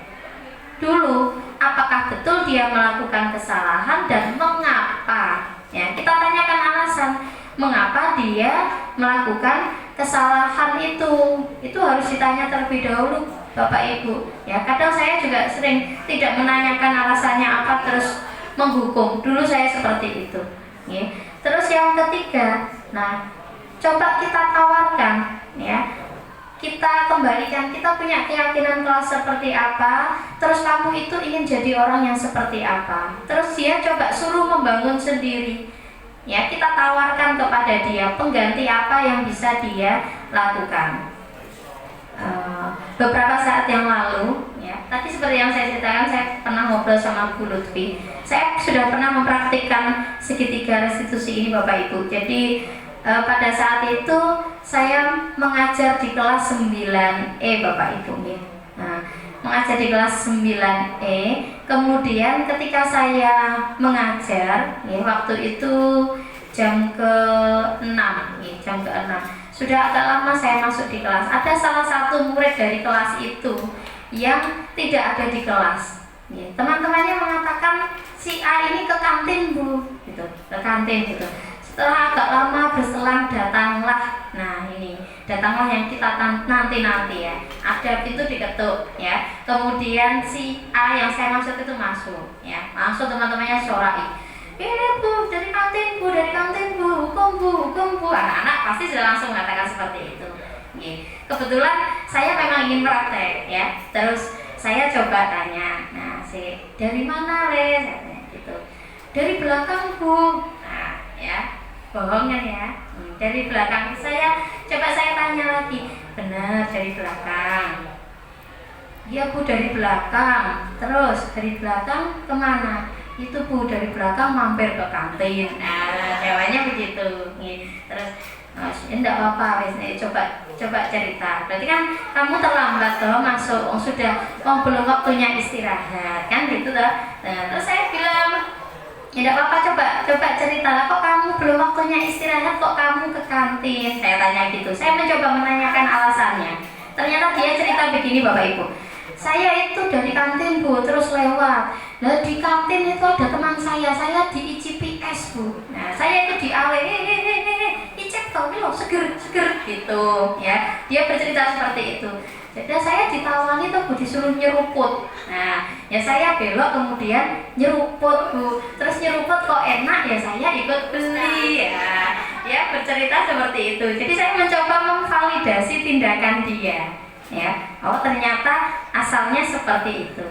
dulu apakah betul dia melakukan kesalahan dan mengapa. Ya, kita tanyakan alasan mengapa dia melakukan kesalahan itu. Itu harus ditanya terlebih dahulu Bapak Ibu. Ya, kadang saya juga sering tidak menanyakan alasannya apa terus menghukum. Dulu saya seperti itu. Ya. Terus yang ketiga, nah coba kita tawarkan ya, kita kembalikan, kita punya keyakinan kelas seperti apa, terus kamu itu ingin jadi orang yang seperti apa, terus dia coba suruh membangun sendiri ya, kita tawarkan kepada dia pengganti apa yang bisa dia lakukan. Beberapa saat yang lalu ya, tadi seperti yang saya ceritakan, saya pernah ngobrol sama Bu Lutfi. Saya sudah pernah mempraktikkan segitiga restitusi ini Bapak Ibu. Jadi pada saat itu saya mengajar di kelas 9E Bapak Ibu ya. Nah, mengajar di kelas 9E. Kemudian ketika saya mengajar ya, waktu itu jam ke-6 ya, jam ke-6. Sudah agak lama saya masuk di kelas. Ada salah satu murid dari kelas itu yang tidak ada di kelas. Ya, teman-temannya mengatakan si A ini ke kantin Bu, gitu, ke kantin gitu. Setelah agak lama berselang datanglah, nah ini datanglah yang kita nanti ya. Ada pintu diketuk ya. Kemudian si A yang saya maksud itu masuk ya. Langsung teman-temannya sorai. Bu, dari kantin Bu, dari kantin Bu, hukum Bu. Anak-anak pasti sudah langsung mengatakan seperti itu. Kebetulan saya memang ingin praktek ya. Terus saya coba tanya, nah dari mana Le? Gitu. Dari belakang Bu. Nah ya, bohong kan ya? Dari belakang. Saya tanya lagi, benar dari belakang? Iya Bu, dari belakang. Terus dari belakang kemana? Itu Bu, dari belakang mampir ke kantin. Nah, jawabannya begitu. Terus, enggak apa-apa, coba cerita. Berarti kan kamu terlambat toh masuk, belum waktunya istirahat, kan gitu toh. Nah, terus saya bilang, ya enggak apa-apa, coba cerita. Kok kamu belum waktunya istirahat, kok kamu ke kantin? Saya tanya gitu. Saya mencoba menanyakan alasannya. Ternyata dia cerita begini Bapak Ibu. Saya itu dari kantin Bu, terus lewat. Nah di kantin itu ada teman saya di ICPS Bu. Nah saya itu di AW, icek tau loh, seger gitu ya. Dia bercerita seperti itu. Jadi saya ditawani tuh Bu, disuruh nyeruput. Nah ya saya belok kemudian nyeruput Bu. Terus nyeruput kok enak ya, saya ikut beli ya. Dia bercerita seperti itu. Jadi saya mencoba memvalidasi tindakan dia. Ya, oh ternyata asalnya seperti itu.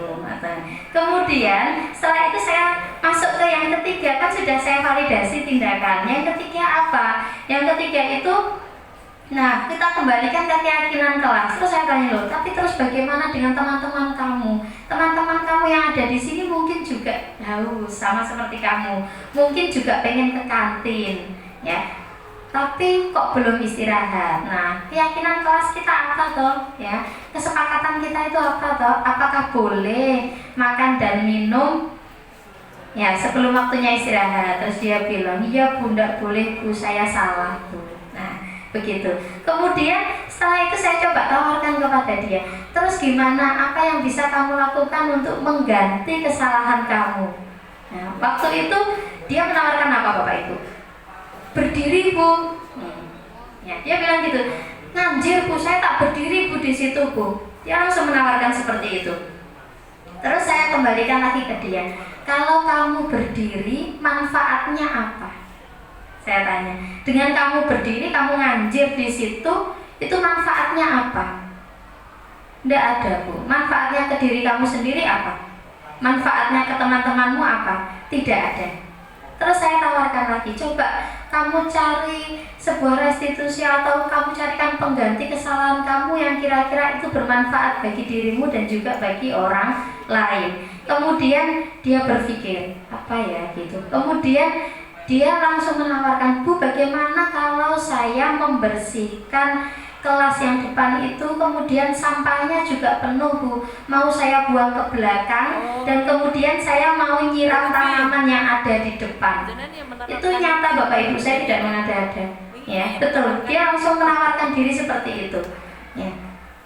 Kemudian setelah itu saya masuk ke yang ketiga, kan sudah saya validasi tindakan. Yang ketiga apa? Yang ketiga itu, nah kita kembalikan ke keyakinan kelas. Terus saya tanya loh, tapi terus bagaimana dengan teman-teman kamu? Teman-teman kamu yang ada di sini mungkin juga haus sama seperti kamu, mungkin juga pengen ke kantin, ya. Tapi kok belum istirahat. Nah, keyakinan kelas kita apa toh? Ya, kesepakatan kita itu apa toh? Apakah boleh makan dan minum ya sebelum waktunya istirahat? Terus dia bilang, iya Bu, enggak boleh Bu, saya salah Bu. Nah, begitu. Kemudian setelah itu saya coba tawarkan kepada dia. Terus gimana? Apa yang bisa kamu lakukan untuk mengganti kesalahan kamu? Nah, waktu itu dia menawarkan apa Bapak Ibu? Berdiri Bu. Ya, dia bilang gitu, nganjir Bu, saya tak berdiri Bu di situ Bu. Dia langsung menawarkan seperti itu. Terus saya kembalikan lagi ke dia, kalau kamu berdiri manfaatnya apa? Saya tanya, dengan kamu berdiri, kamu nganjir di situ, itu manfaatnya apa? Tidak ada Bu. Manfaatnya ke diri kamu sendiri apa? Manfaatnya ke teman-temanmu apa? Tidak ada. Terus saya tawarkan lagi, coba kamu cari sebuah restitusi atau kamu carikan pengganti kesalahan kamu yang kira-kira itu bermanfaat bagi dirimu dan juga bagi orang lain. Kemudian dia berpikir, apa ya gitu. Kemudian dia langsung menawarkan, Bu, bagaimana kalau saya membersihkan kelas yang depan itu, kemudian sampahnya juga penuh Bu, mau saya buang ke belakang dan kemudian saya mau nyiram tanaman yang ada di depan. Itu nyata Bapak Ibu, saya tidak mengada-ada ya, betul, dia langsung menawarkan diri seperti itu ya.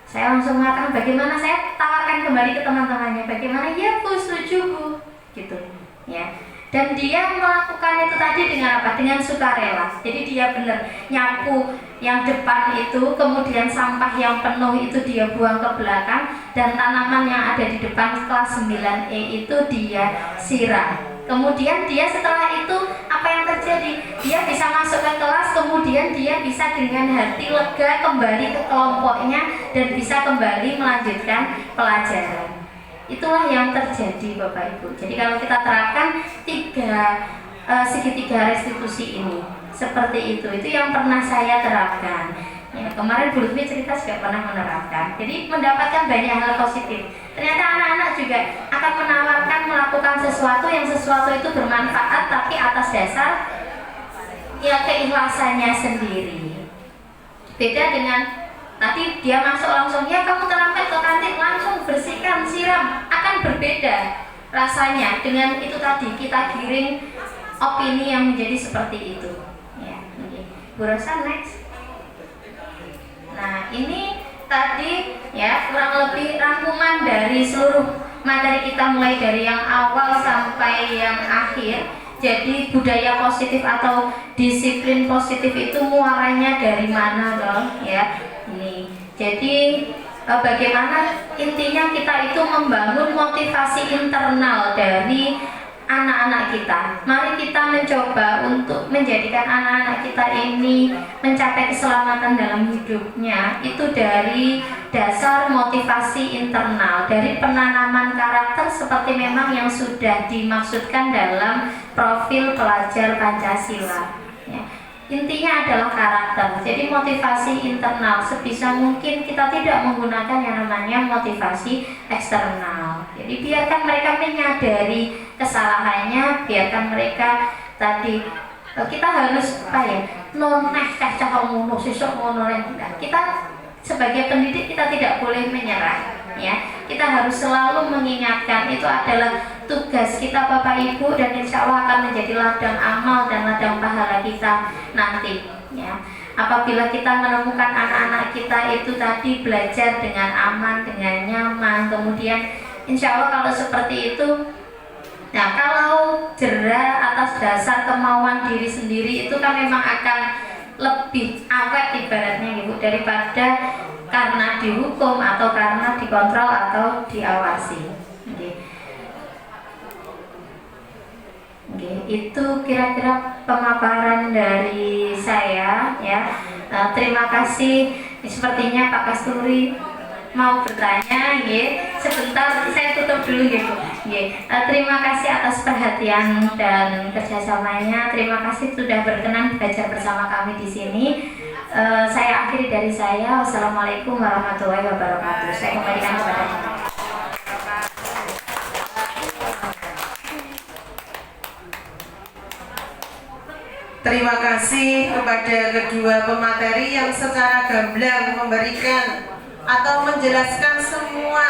Saya langsung mengatakan bagaimana, saya tawarkan kembali ke teman-temannya, bagaimana? Ya Bu, setuju Bu, gitu ya. Dan dia melakukan itu tadi dengan apa? Dengan sukarela. Jadi dia benar nyapu yang depan itu, kemudian sampah yang penuh itu dia buang ke belakang, dan tanaman yang ada di depan kelas 9E itu dia siram. Kemudian dia setelah itu apa yang terjadi? Dia bisa masuk ke kelas, kemudian dia bisa dengan hati lega kembali ke kelompoknya dan bisa kembali melanjutkan pelajaran. Itulah yang terjadi Bapak Ibu. Jadi kalau kita terapkan segitiga restitusi ini seperti itu yang pernah saya terapkan. Ya, kemarin Bu Lutfi cerita juga pernah menerapkan. Jadi mendapatkan banyak hal positif. Ternyata anak-anak juga akan menawarkan melakukan sesuatu itu bermanfaat, tapi atas dasar ya keikhlasannya sendiri. Beda dengan tadi dia masuk langsung, ya kamu terlambat ke kantin, langsung bersihkan, siram, akan berbeda rasanya dengan itu tadi kita giring opini yang menjadi seperti itu. Ya, okay. Bu Rosa next. Nah ini tadi ya kurang lebih rangkuman dari seluruh materi kita mulai dari yang awal sampai yang akhir. Jadi budaya positif atau disiplin positif itu muaranya dari mana dong ya? Ini. Jadi bagaimana intinya kita itu membangun motivasi internal dari anak-anak kita. Mari kita mencoba untuk menjadikan anak-anak kita ini mencapai keselamatan dalam hidupnya itu dari dasar motivasi internal, dari penanaman karakter seperti memang yang sudah dimaksudkan dalam profil pelajar Pancasila. Ya. Intinya adalah karakter. Jadi motivasi internal sebisa mungkin kita tidak menggunakan yang namanya motivasi eksternal. Jadi biarkan mereka menyadari kesalahannya, biarkan mereka tadi kita harus apa ya? Noneh cacah ngono sesuk ngono kita sebagai pendidik kita tidak boleh menyerah ya. Kita harus selalu mengingatkan itu adalah tugas kita Bapak Ibu, dan insya Allah akan menjadi ladang amal dan ladang pahala kita nanti ya. Apabila kita menemukan anak-anak kita itu tadi belajar dengan aman, dengan nyaman, kemudian insya Allah kalau seperti itu, nah kalau jerah atas dasar kemauan diri sendiri itu kan memang akan lebih awet ibaratnya Ibu daripada karena dihukum atau karena dikontrol atau diawasi. Itu kira-kira pemaparan dari saya ya. Terima kasih. Sepertinya Pak Kasturi mau bertanya, sebentar saya tutup dulu Bu. Terima kasih atas perhatian dan kerjasamanya. Terima kasih sudah berkenan belajar bersama kami di sini. Saya akhiri dari saya. Wassalamualaikum warahmatullahi wabarakatuh. Saya kembalikan kepada Anda. Terima kasih kepada kedua pemateri yang secara gamblang memberikan atau menjelaskan semua